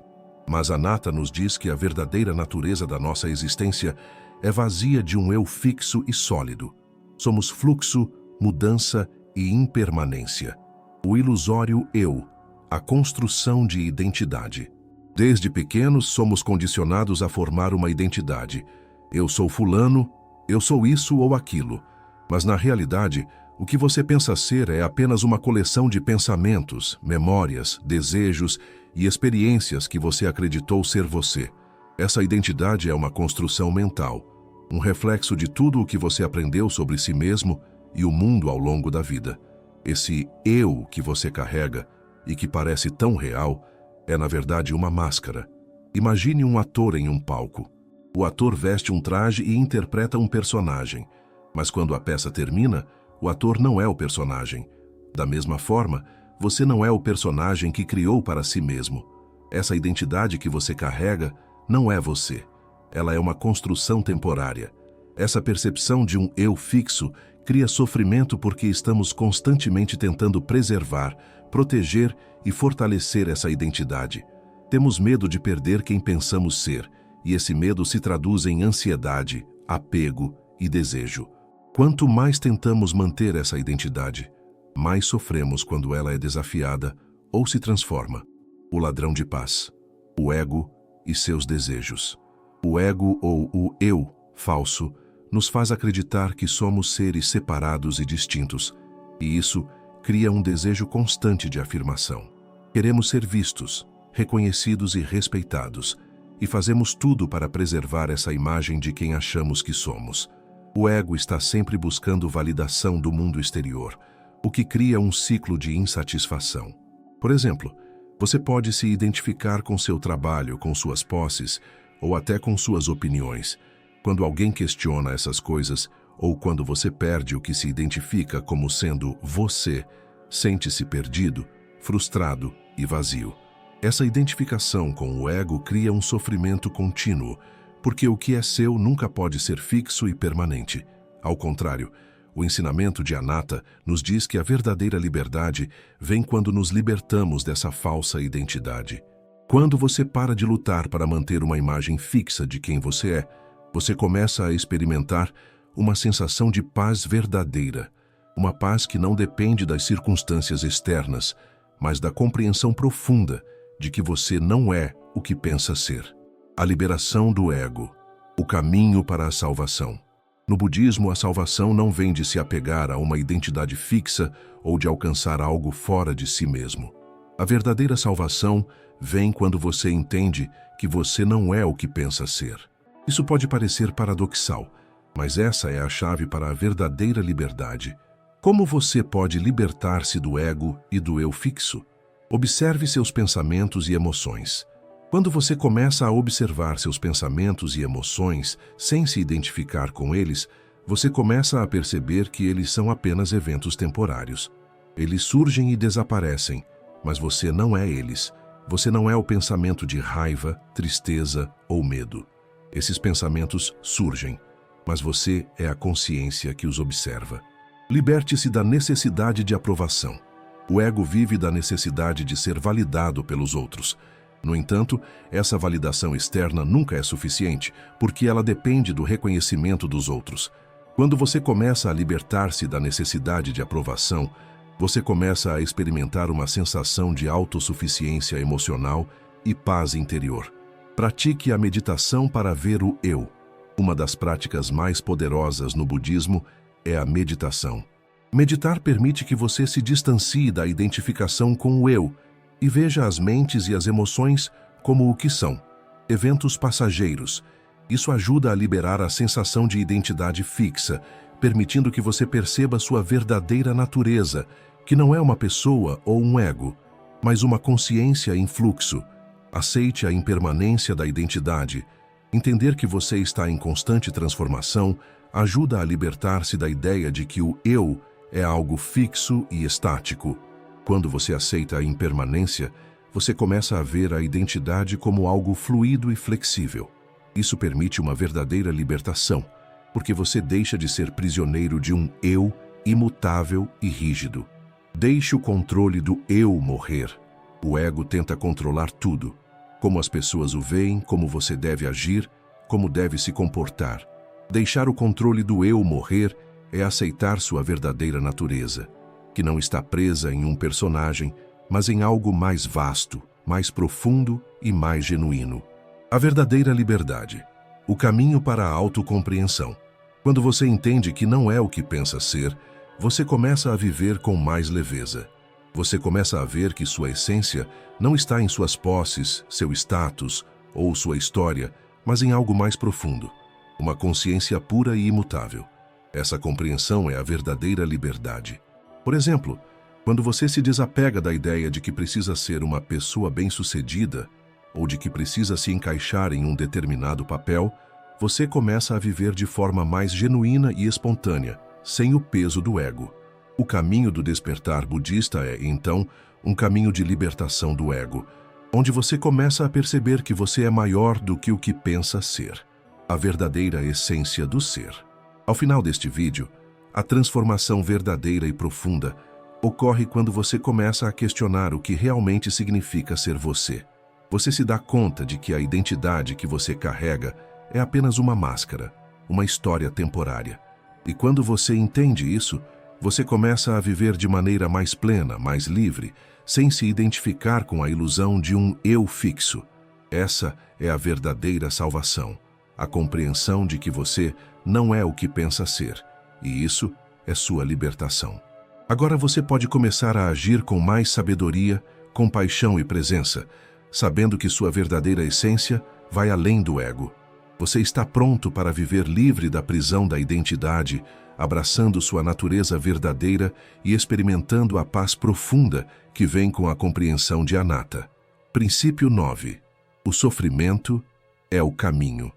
Speaker 2: Mas Anatta nos diz que a verdadeira natureza da nossa existência é vazia de um eu fixo e sólido. Somos fluxo, mudança e impermanência. O ilusório eu, a construção de identidade. Desde pequenos somos condicionados a formar uma identidade. Eu sou fulano, eu sou isso ou aquilo. Mas na realidade, O que você pensa ser é apenas uma coleção de pensamentos, memórias, desejos e experiências que você acreditou ser você. Essa identidade é uma construção mental, um reflexo de tudo o que você aprendeu sobre si mesmo e o mundo ao longo da vida. Esse eu que você carrega e que parece tão real é, na verdade, uma máscara. Imagine um ator em um palco. O ator veste um traje e interpreta um personagem, mas quando a peça termina, o ator não é o personagem. Da mesma forma, você não é o personagem que criou para si mesmo. Essa identidade que você carrega não é você. Ela é uma construção temporária. Essa percepção de um eu fixo cria sofrimento porque estamos constantemente tentando preservar, proteger e fortalecer essa identidade. Temos medo de perder quem pensamos ser, e esse medo se traduz em ansiedade, apego e desejo. Quanto mais tentamos manter essa identidade, mais sofremos quando ela é desafiada ou se transforma. O ladrão de paz, o ego e seus desejos. O ego ou o eu falso nos faz acreditar que somos seres separados e distintos, e isso cria um desejo constante de afirmação. Queremos ser vistos, reconhecidos e respeitados, e fazemos tudo para preservar essa imagem de quem achamos que somos. O ego está sempre buscando validação do mundo exterior, o que cria um ciclo de insatisfação. Por exemplo, você pode se identificar com seu trabalho, com suas posses, ou até com suas opiniões. Quando alguém questiona essas coisas, ou quando você perde o que se identifica como sendo você, sente-se perdido, frustrado e vazio. Essa identificação com o ego cria um sofrimento contínuo, porque o que é seu nunca pode ser fixo e permanente. Ao contrário, o ensinamento de Anatta nos diz que a verdadeira liberdade vem quando nos libertamos dessa falsa identidade. Quando você para de lutar para manter uma imagem fixa de quem você é, você começa a experimentar uma sensação de paz verdadeira, uma paz que não depende das circunstâncias externas, mas da compreensão profunda de que você não é o que pensa ser. A liberação do ego, o caminho para a salvação. No budismo, a salvação não vem de se apegar a uma identidade fixa ou de alcançar algo fora de si mesmo. A verdadeira salvação vem quando você entende que você não é o que pensa ser. Isso pode parecer paradoxal, mas essa é a chave para a verdadeira liberdade. Como você pode libertar-se do ego e do eu fixo? Observe seus pensamentos e emoções. Quando você começa a observar seus pensamentos e emoções sem se identificar com eles, você começa a perceber que eles são apenas eventos temporários. Eles surgem e desaparecem, mas você não é eles. Você não é o pensamento de raiva, tristeza ou medo. Esses pensamentos surgem, mas você é a consciência que os observa. Liberte-se da necessidade de aprovação. O ego vive da necessidade de ser validado pelos outros. No entanto, essa validação externa nunca é suficiente, porque ela depende do reconhecimento dos outros. Quando você começa a libertar-se da necessidade de aprovação, você começa a experimentar uma sensação de autossuficiência emocional e paz interior. Pratique a meditação para ver o eu. Uma das práticas mais poderosas no budismo é a meditação. Meditar permite que você se distancie da identificação com o eu e veja as mentes e as emoções como o que são, eventos passageiros. Isso ajuda a liberar a sensação de identidade fixa, permitindo que você perceba sua verdadeira natureza, que não é uma pessoa ou um ego, mas uma consciência em fluxo. Aceite a impermanência da identidade. Entender que você está em constante transformação ajuda a libertar-se da ideia de que o eu é algo fixo e estático. Quando você aceita a impermanência, você começa a ver a identidade como algo fluido e flexível. Isso permite uma verdadeira libertação, porque você deixa de ser prisioneiro de um eu imutável e rígido. Deixe o controle do eu morrer. O ego tenta controlar tudo. Como as pessoas o veem, como você deve agir, como deve se comportar. Deixar o controle do eu morrer é aceitar sua verdadeira natureza, que não está presa em um personagem, mas em algo mais vasto, mais profundo e mais genuíno. A verdadeira liberdade, o caminho para a autocompreensão. Quando você entende que não é o que pensa ser, você começa a viver com mais leveza. Você começa a ver que sua essência não está em suas posses, seu status ou sua história, mas em algo mais profundo, uma consciência pura e imutável. Essa compreensão é a verdadeira liberdade. Por exemplo, quando você se desapega da ideia de que precisa ser uma pessoa bem-sucedida ou de que precisa se encaixar em um determinado papel, você começa a viver de forma mais genuína e espontânea, sem o peso do ego. O caminho do despertar budista é, então, um caminho de libertação do ego, onde você começa a perceber que você é maior do que o que pensa ser, a verdadeira essência do ser. Ao final deste vídeo, a transformação verdadeira e profunda ocorre quando você começa a questionar o que realmente significa ser você. Você se dá conta de que a identidade que você carrega é apenas uma máscara, uma história temporária. E quando você entende isso, você começa a viver de maneira mais plena, mais livre, sem se identificar com a ilusão de um eu fixo. Essa é a verdadeira salvação, a compreensão de que você não é o que pensa ser, e isso é sua libertação. Agora você pode começar a agir com mais sabedoria, compaixão e presença, sabendo que sua verdadeira essência vai além do ego. Você está pronto para viver livre da prisão da identidade, abraçando sua natureza verdadeira e experimentando a paz profunda que vem com a compreensão de Anatta. Princípio 9. O sofrimento é o caminho,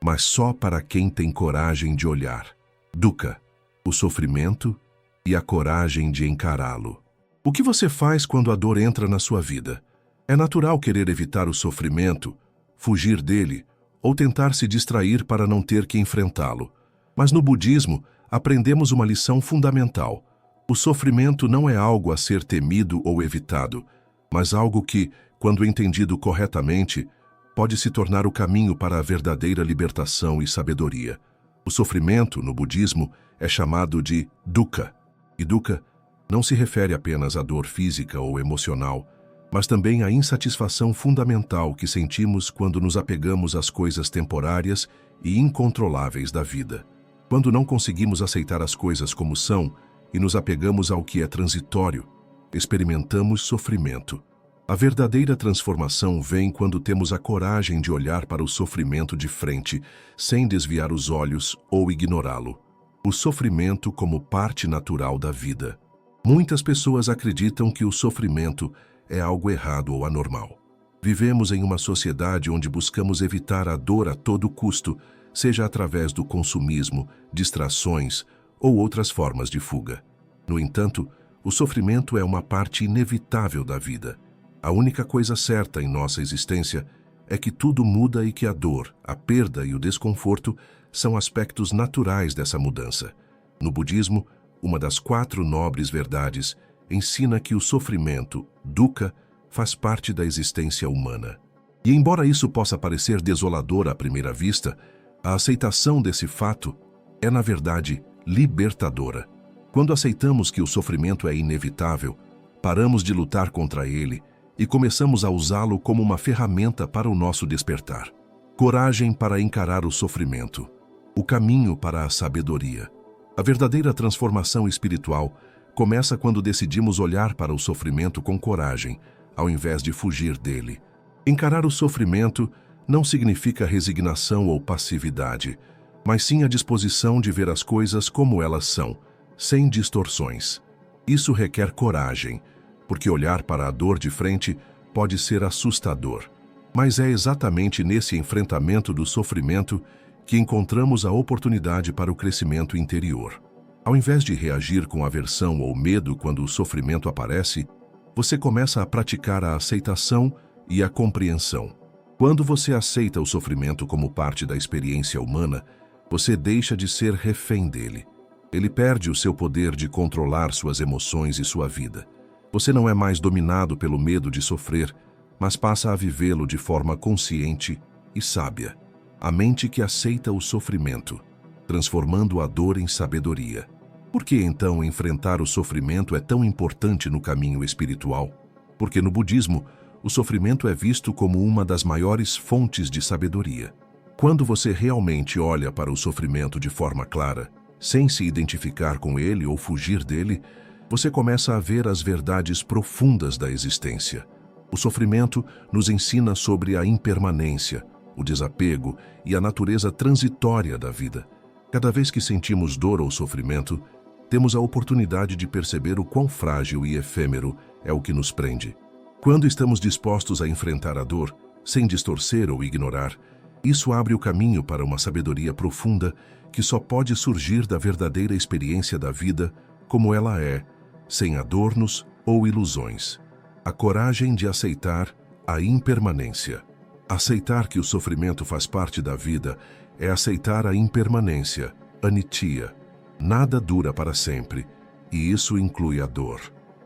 Speaker 2: mas só para quem tem coragem de olhar. Dukkha. O sofrimento e a coragem de encará-lo. O que você faz quando a dor entra na sua vida? É natural querer evitar o sofrimento, fugir dele ou tentar se distrair para não ter que enfrentá-lo. Mas no budismo, aprendemos uma lição fundamental. O sofrimento não é algo a ser temido ou evitado, mas algo que, quando entendido corretamente, pode se tornar o caminho para a verdadeira libertação e sabedoria. O sofrimento, no budismo, é chamado de dukkha. E dukkha não se refere apenas à dor física ou emocional, mas também à insatisfação fundamental que sentimos quando nos apegamos às coisas temporárias e incontroláveis da vida. Quando não conseguimos aceitar as coisas como são e nos apegamos ao que é transitório, experimentamos sofrimento. A verdadeira transformação vem quando temos a coragem de olhar para o sofrimento de frente, sem desviar os olhos ou ignorá-lo. O sofrimento como parte natural da vida. Muitas pessoas acreditam que o sofrimento é algo errado ou anormal. Vivemos em uma sociedade onde buscamos evitar a dor a todo custo, seja através do consumismo, distrações ou outras formas de fuga. No entanto, o sofrimento é uma parte inevitável da vida. A única coisa certa em nossa existência é que tudo muda e que a dor, a perda e o desconforto são aspectos naturais dessa mudança. No budismo, uma das 4 nobres verdades ensina que o sofrimento, dukkha, faz parte da existência humana. E embora isso possa parecer desolador à primeira vista, a aceitação desse fato é, na verdade, libertadora. Quando aceitamos que o sofrimento é inevitável, paramos de lutar contra ele e começamos a usá-lo como uma ferramenta para o nosso despertar. Coragem para encarar o sofrimento. O caminho para a sabedoria. A verdadeira transformação espiritual começa quando decidimos olhar para o sofrimento com coragem, ao invés de fugir dele. Encarar o sofrimento não significa resignação ou passividade, mas sim a disposição de ver as coisas como elas são, sem distorções. Isso requer coragem, porque olhar para a dor de frente pode ser assustador. Mas é exatamente nesse enfrentamento do sofrimento que encontramos a oportunidade para o crescimento interior. Ao invés de reagir com aversão ou medo quando o sofrimento aparece, você começa a praticar a aceitação e a compreensão. Quando você aceita o sofrimento como parte da experiência humana, você deixa de ser refém dele. Ele perde o seu poder de controlar suas emoções e sua vida. Você não é mais dominado pelo medo de sofrer, mas passa a vivê-lo de forma consciente e sábia. A mente que aceita o sofrimento, transformando a dor em sabedoria. Por que então enfrentar o sofrimento é tão importante no caminho espiritual? Porque no budismo, o sofrimento é visto como uma das maiores fontes de sabedoria. Quando você realmente olha para o sofrimento de forma clara, sem se identificar com ele ou fugir dele, você começa a ver as verdades profundas da existência. O sofrimento nos ensina sobre a impermanência, o desapego e a natureza transitória da vida. Cada vez que sentimos dor ou sofrimento, temos a oportunidade de perceber o quão frágil e efêmero é o que nos prende. Quando estamos dispostos a enfrentar a dor, sem distorcer ou ignorar, isso abre o caminho para uma sabedoria profunda que só pode surgir da verdadeira experiência da vida como ela é, sem adornos ou ilusões. A coragem de aceitar a impermanência. Aceitar que o sofrimento faz parte da vida é aceitar a impermanência, anitia. Nada dura para sempre, e isso inclui a dor.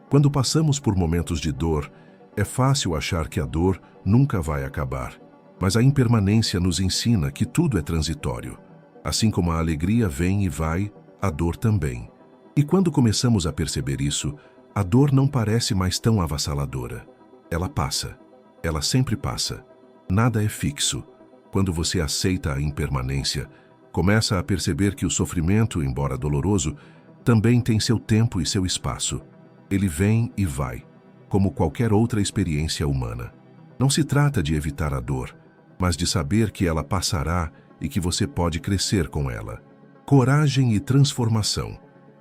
Speaker 2: Quando passamos por momentos de dor, é fácil achar que a dor nunca vai acabar. Mas a impermanência nos ensina que tudo é transitório. Assim como a alegria vem e vai, a dor também. E quando começamos a perceber isso, a dor não parece mais tão avassaladora. Ela passa. Ela sempre passa. Nada é fixo. Quando você aceita a impermanência, começa a perceber que o sofrimento, embora doloroso, também tem seu tempo e seu espaço. Ele vem e vai, como qualquer outra experiência humana. Não se trata de evitar a dor, mas de saber que ela passará e que você pode crescer com ela. Coragem e transformação,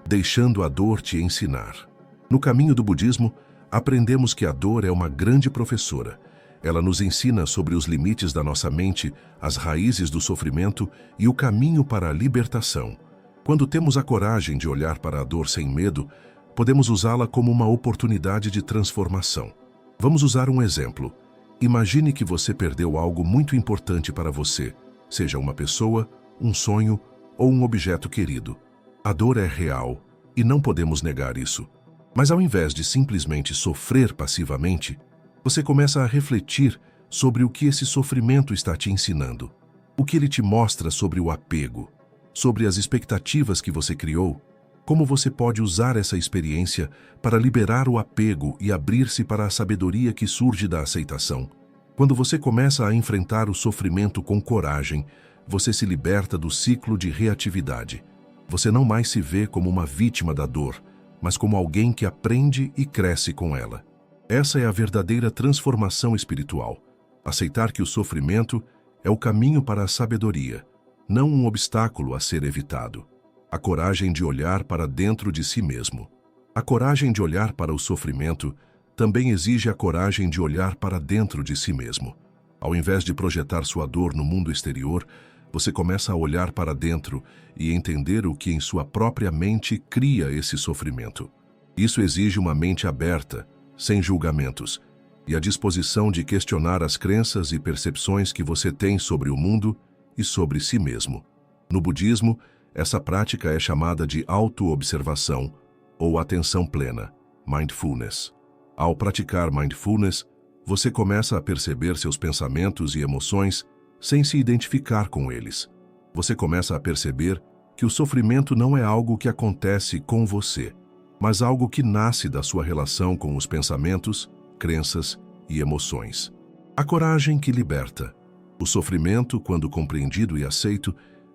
Speaker 2: deixando a dor te ensinar. No caminho do budismo, aprendemos que a dor é uma grande professora. Ela nos ensina sobre os limites da nossa mente, as raízes do sofrimento e o caminho para a libertação. Quando temos a coragem de olhar para a dor sem medo, podemos usá-la como uma oportunidade de transformação. Vamos usar um exemplo. Imagine que você perdeu algo muito importante para você, seja uma pessoa, um sonho ou um objeto querido. A dor é real e não podemos negar isso. Mas ao invés de simplesmente sofrer passivamente, você começa a refletir sobre o que esse sofrimento está te ensinando. O que ele te mostra sobre o apego, sobre as expectativas que você criou, como você pode usar essa experiência para liberar o apego e abrir-se para a sabedoria que surge da aceitação. Quando você começa a enfrentar o sofrimento com coragem, você se liberta do ciclo de reatividade. Você não mais se vê como uma vítima da dor, mas como alguém que aprende e cresce com ela. Essa é a verdadeira transformação espiritual. Aceitar que o sofrimento é o caminho para a sabedoria, não um obstáculo a ser evitado. A coragem de olhar para dentro de si mesmo. A coragem de olhar para o sofrimento também exige a coragem de olhar para dentro de si mesmo. Ao invés de projetar sua dor no mundo exterior, você começa a olhar para dentro e entender o que em sua própria mente cria esse sofrimento. Isso exige uma mente aberta, sem julgamentos, e a disposição de questionar as crenças e percepções que você tem sobre o mundo e sobre si mesmo. No budismo, essa prática é chamada de auto-observação ou atenção plena, mindfulness. Ao praticar mindfulness, você começa a perceber seus pensamentos e emoções sem se identificar com eles. Você começa a perceber que o sofrimento não é algo que acontece com você, mas algo que nasce da sua relação com os pensamentos, crenças e emoções. A coragem que liberta. O sofrimento, quando compreendido e aceito,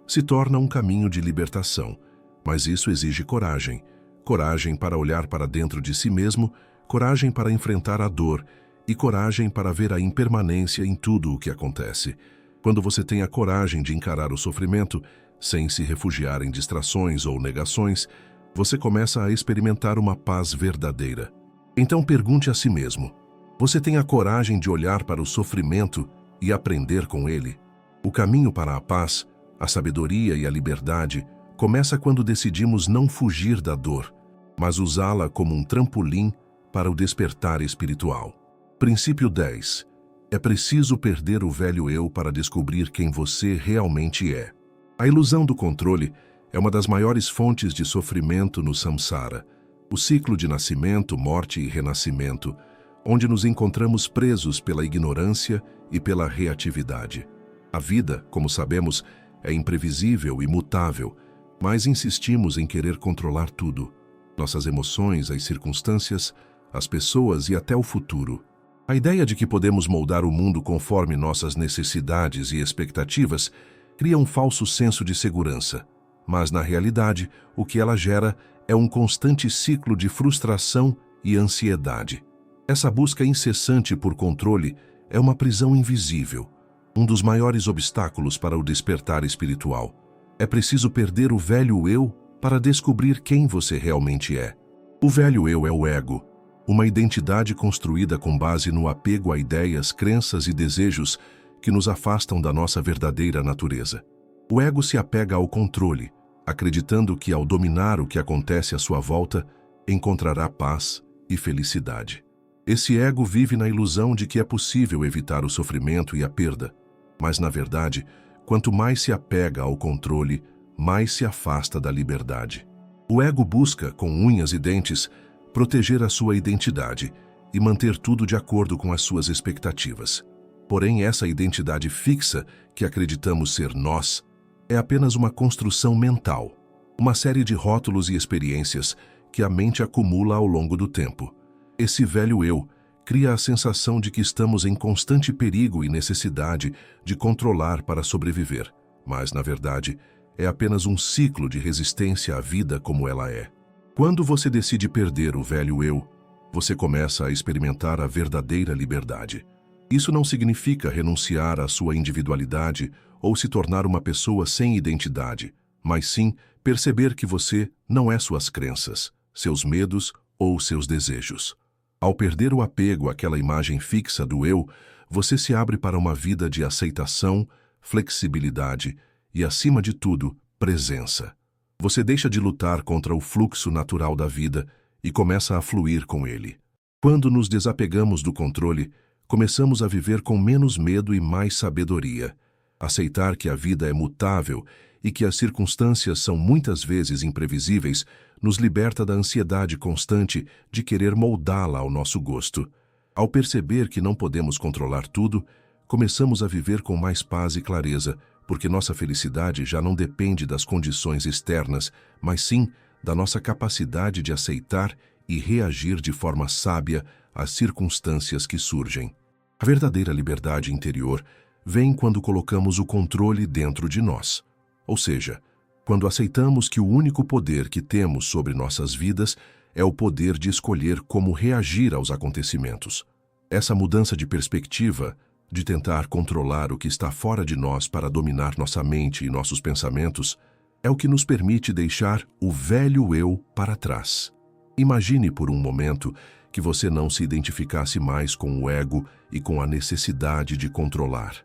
Speaker 2: se torna um caminho de libertação, mas isso exige coragem. Coragem para olhar para dentro de si mesmo, coragem para enfrentar a dor e coragem para ver a impermanência em tudo o que acontece. Quando você tem a coragem de encarar o sofrimento, sem se refugiar em distrações ou negações, você começa a experimentar uma paz verdadeira. Então pergunte a si mesmo: você tem a coragem de olhar para o sofrimento e aprender com ele? O caminho para a paz, a sabedoria e a liberdade começa quando decidimos não fugir da dor, mas usá-la como um trampolim para o despertar espiritual. Princípio 10. É preciso perder o velho eu para descobrir quem você realmente é. A ilusão do controle é uma das maiores fontes de sofrimento no samsara, o ciclo de nascimento, morte e renascimento, onde nos encontramos presos pela ignorância e pela reatividade. A vida, como sabemos, é imprevisível e mutável, mas insistimos em querer controlar tudo: nossas emoções, as circunstâncias, as pessoas e até o futuro. A ideia de que podemos moldar o mundo conforme nossas necessidades e expectativas cria um falso senso de segurança, mas na realidade, o que ela gera é um constante ciclo de frustração e ansiedade. Essa busca incessante por controle é uma prisão invisível, um dos maiores obstáculos para o despertar espiritual. É preciso perder o velho eu para descobrir quem você realmente é. O velho eu é o ego, uma identidade construída com base no apego a ideias, crenças e desejos que nos afastam da nossa verdadeira natureza. O ego se apega ao controle, acreditando que ao dominar o que acontece à sua volta, encontrará paz e felicidade. Esse ego vive na ilusão de que é possível evitar o sofrimento e a perda, mas na verdade, quanto mais se apega ao controle, mais se afasta da liberdade. O ego busca, com unhas e dentes, proteger a sua identidade e manter tudo de acordo com as suas expectativas. Porém, essa identidade fixa, que acreditamos ser nós, é apenas uma construção mental, uma série de rótulos e experiências que a mente acumula ao longo do tempo. Esse velho eu cria a sensação de que estamos em constante perigo e necessidade de controlar para sobreviver, mas, na verdade, é apenas um ciclo de resistência à vida como ela é. Quando você decide perder o velho eu, você começa a experimentar a verdadeira liberdade. Isso não significa renunciar à sua individualidade ou se tornar uma pessoa sem identidade, mas sim perceber que você não é suas crenças, seus medos ou seus desejos. Ao perder o apego àquela imagem fixa do eu, você se abre para uma vida de aceitação, flexibilidade e, acima de tudo, presença. Você deixa de lutar contra o fluxo natural da vida e começa a fluir com ele. Quando nos desapegamos do controle, começamos a viver com menos medo e mais sabedoria. Aceitar que a vida é mutável e que as circunstâncias são muitas vezes imprevisíveis nos liberta da ansiedade constante de querer moldá-la ao nosso gosto. Ao perceber que não podemos controlar tudo, começamos a viver com mais paz e clareza, porque nossa felicidade já não depende das condições externas, mas sim da nossa capacidade de aceitar e reagir de forma sábia às circunstâncias que surgem. A verdadeira liberdade interior vem quando colocamos o controle dentro de nós, ou seja, quando aceitamos que o único poder que temos sobre nossas vidas é o poder de escolher como reagir aos acontecimentos. Essa mudança de perspectiva, de tentar controlar o que está fora de nós para dominar nossa mente e nossos pensamentos, é o que nos permite deixar o velho eu para trás. Imagine por um momento que você não se identificasse mais com o ego e com a necessidade de controlar.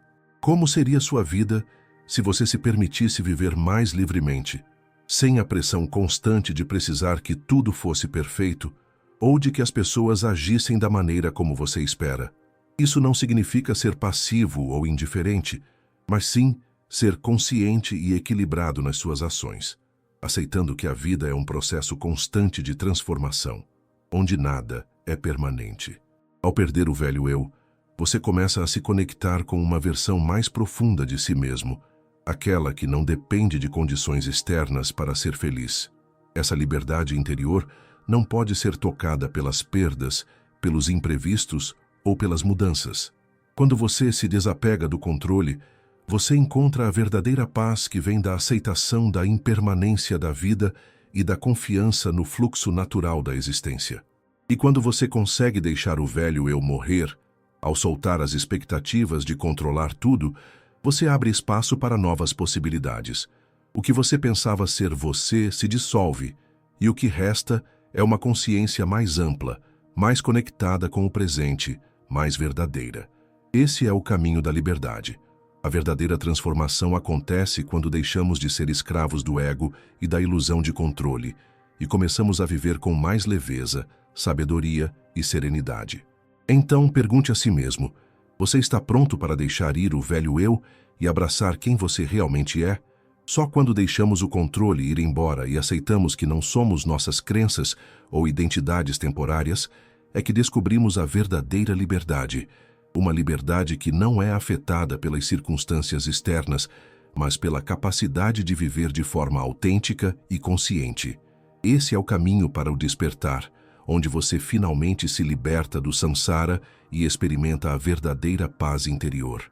Speaker 2: Como seria sua vida se você se permitisse viver mais livremente, sem a pressão constante de precisar que tudo fosse perfeito ou de que as pessoas agissem da maneira como você espera? Isso não significa ser passivo ou indiferente, mas sim ser consciente e equilibrado nas suas ações, aceitando que a vida é um processo constante de transformação, onde nada é permanente. Ao perder o velho eu, você começa a se conectar com uma versão mais profunda de si mesmo, aquela que não depende de condições externas para ser feliz. Essa liberdade interior não pode ser tocada pelas perdas, pelos imprevistos ou pelas mudanças. Quando você se desapega do controle, você encontra a verdadeira paz que vem da aceitação da impermanência da vida e da confiança no fluxo natural da existência. E quando você consegue deixar o velho eu morrer, ao soltar as expectativas de controlar tudo, você abre espaço para novas possibilidades. O que você pensava ser você se dissolve, e o que resta é uma consciência mais ampla, mais conectada com o presente, mais verdadeira. Esse é o caminho da liberdade. A verdadeira transformação acontece quando deixamos de ser escravos do ego e da ilusão de controle e começamos a viver com mais leveza, sabedoria e serenidade. Então, pergunte a si mesmo: você está pronto para deixar ir o velho eu e abraçar quem você realmente é? Só quando deixamos o controle ir embora e aceitamos que não somos nossas crenças ou identidades temporárias, é que descobrimos a verdadeira liberdade, uma liberdade que não é afetada pelas circunstâncias externas, mas pela capacidade de viver de forma autêntica e consciente. Esse é o caminho para o despertar, onde você finalmente se liberta do samsara e experimenta a verdadeira paz interior.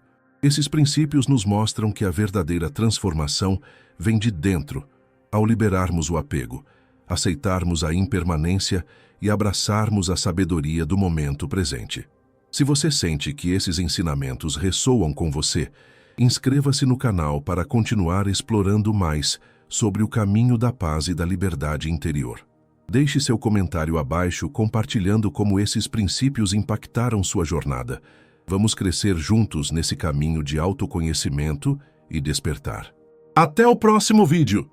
Speaker 2: Esses princípios nos mostram que a verdadeira transformação vem de dentro, ao liberarmos o apego, aceitarmos a impermanência e abraçarmos a sabedoria do momento presente. Se você sente que esses ensinamentos ressoam com você, inscreva-se no canal para continuar explorando mais sobre o caminho da paz e da liberdade interior. Deixe seu comentário abaixo compartilhando como esses princípios impactaram sua jornada. Vamos crescer juntos nesse caminho de autoconhecimento e despertar. Até o próximo vídeo!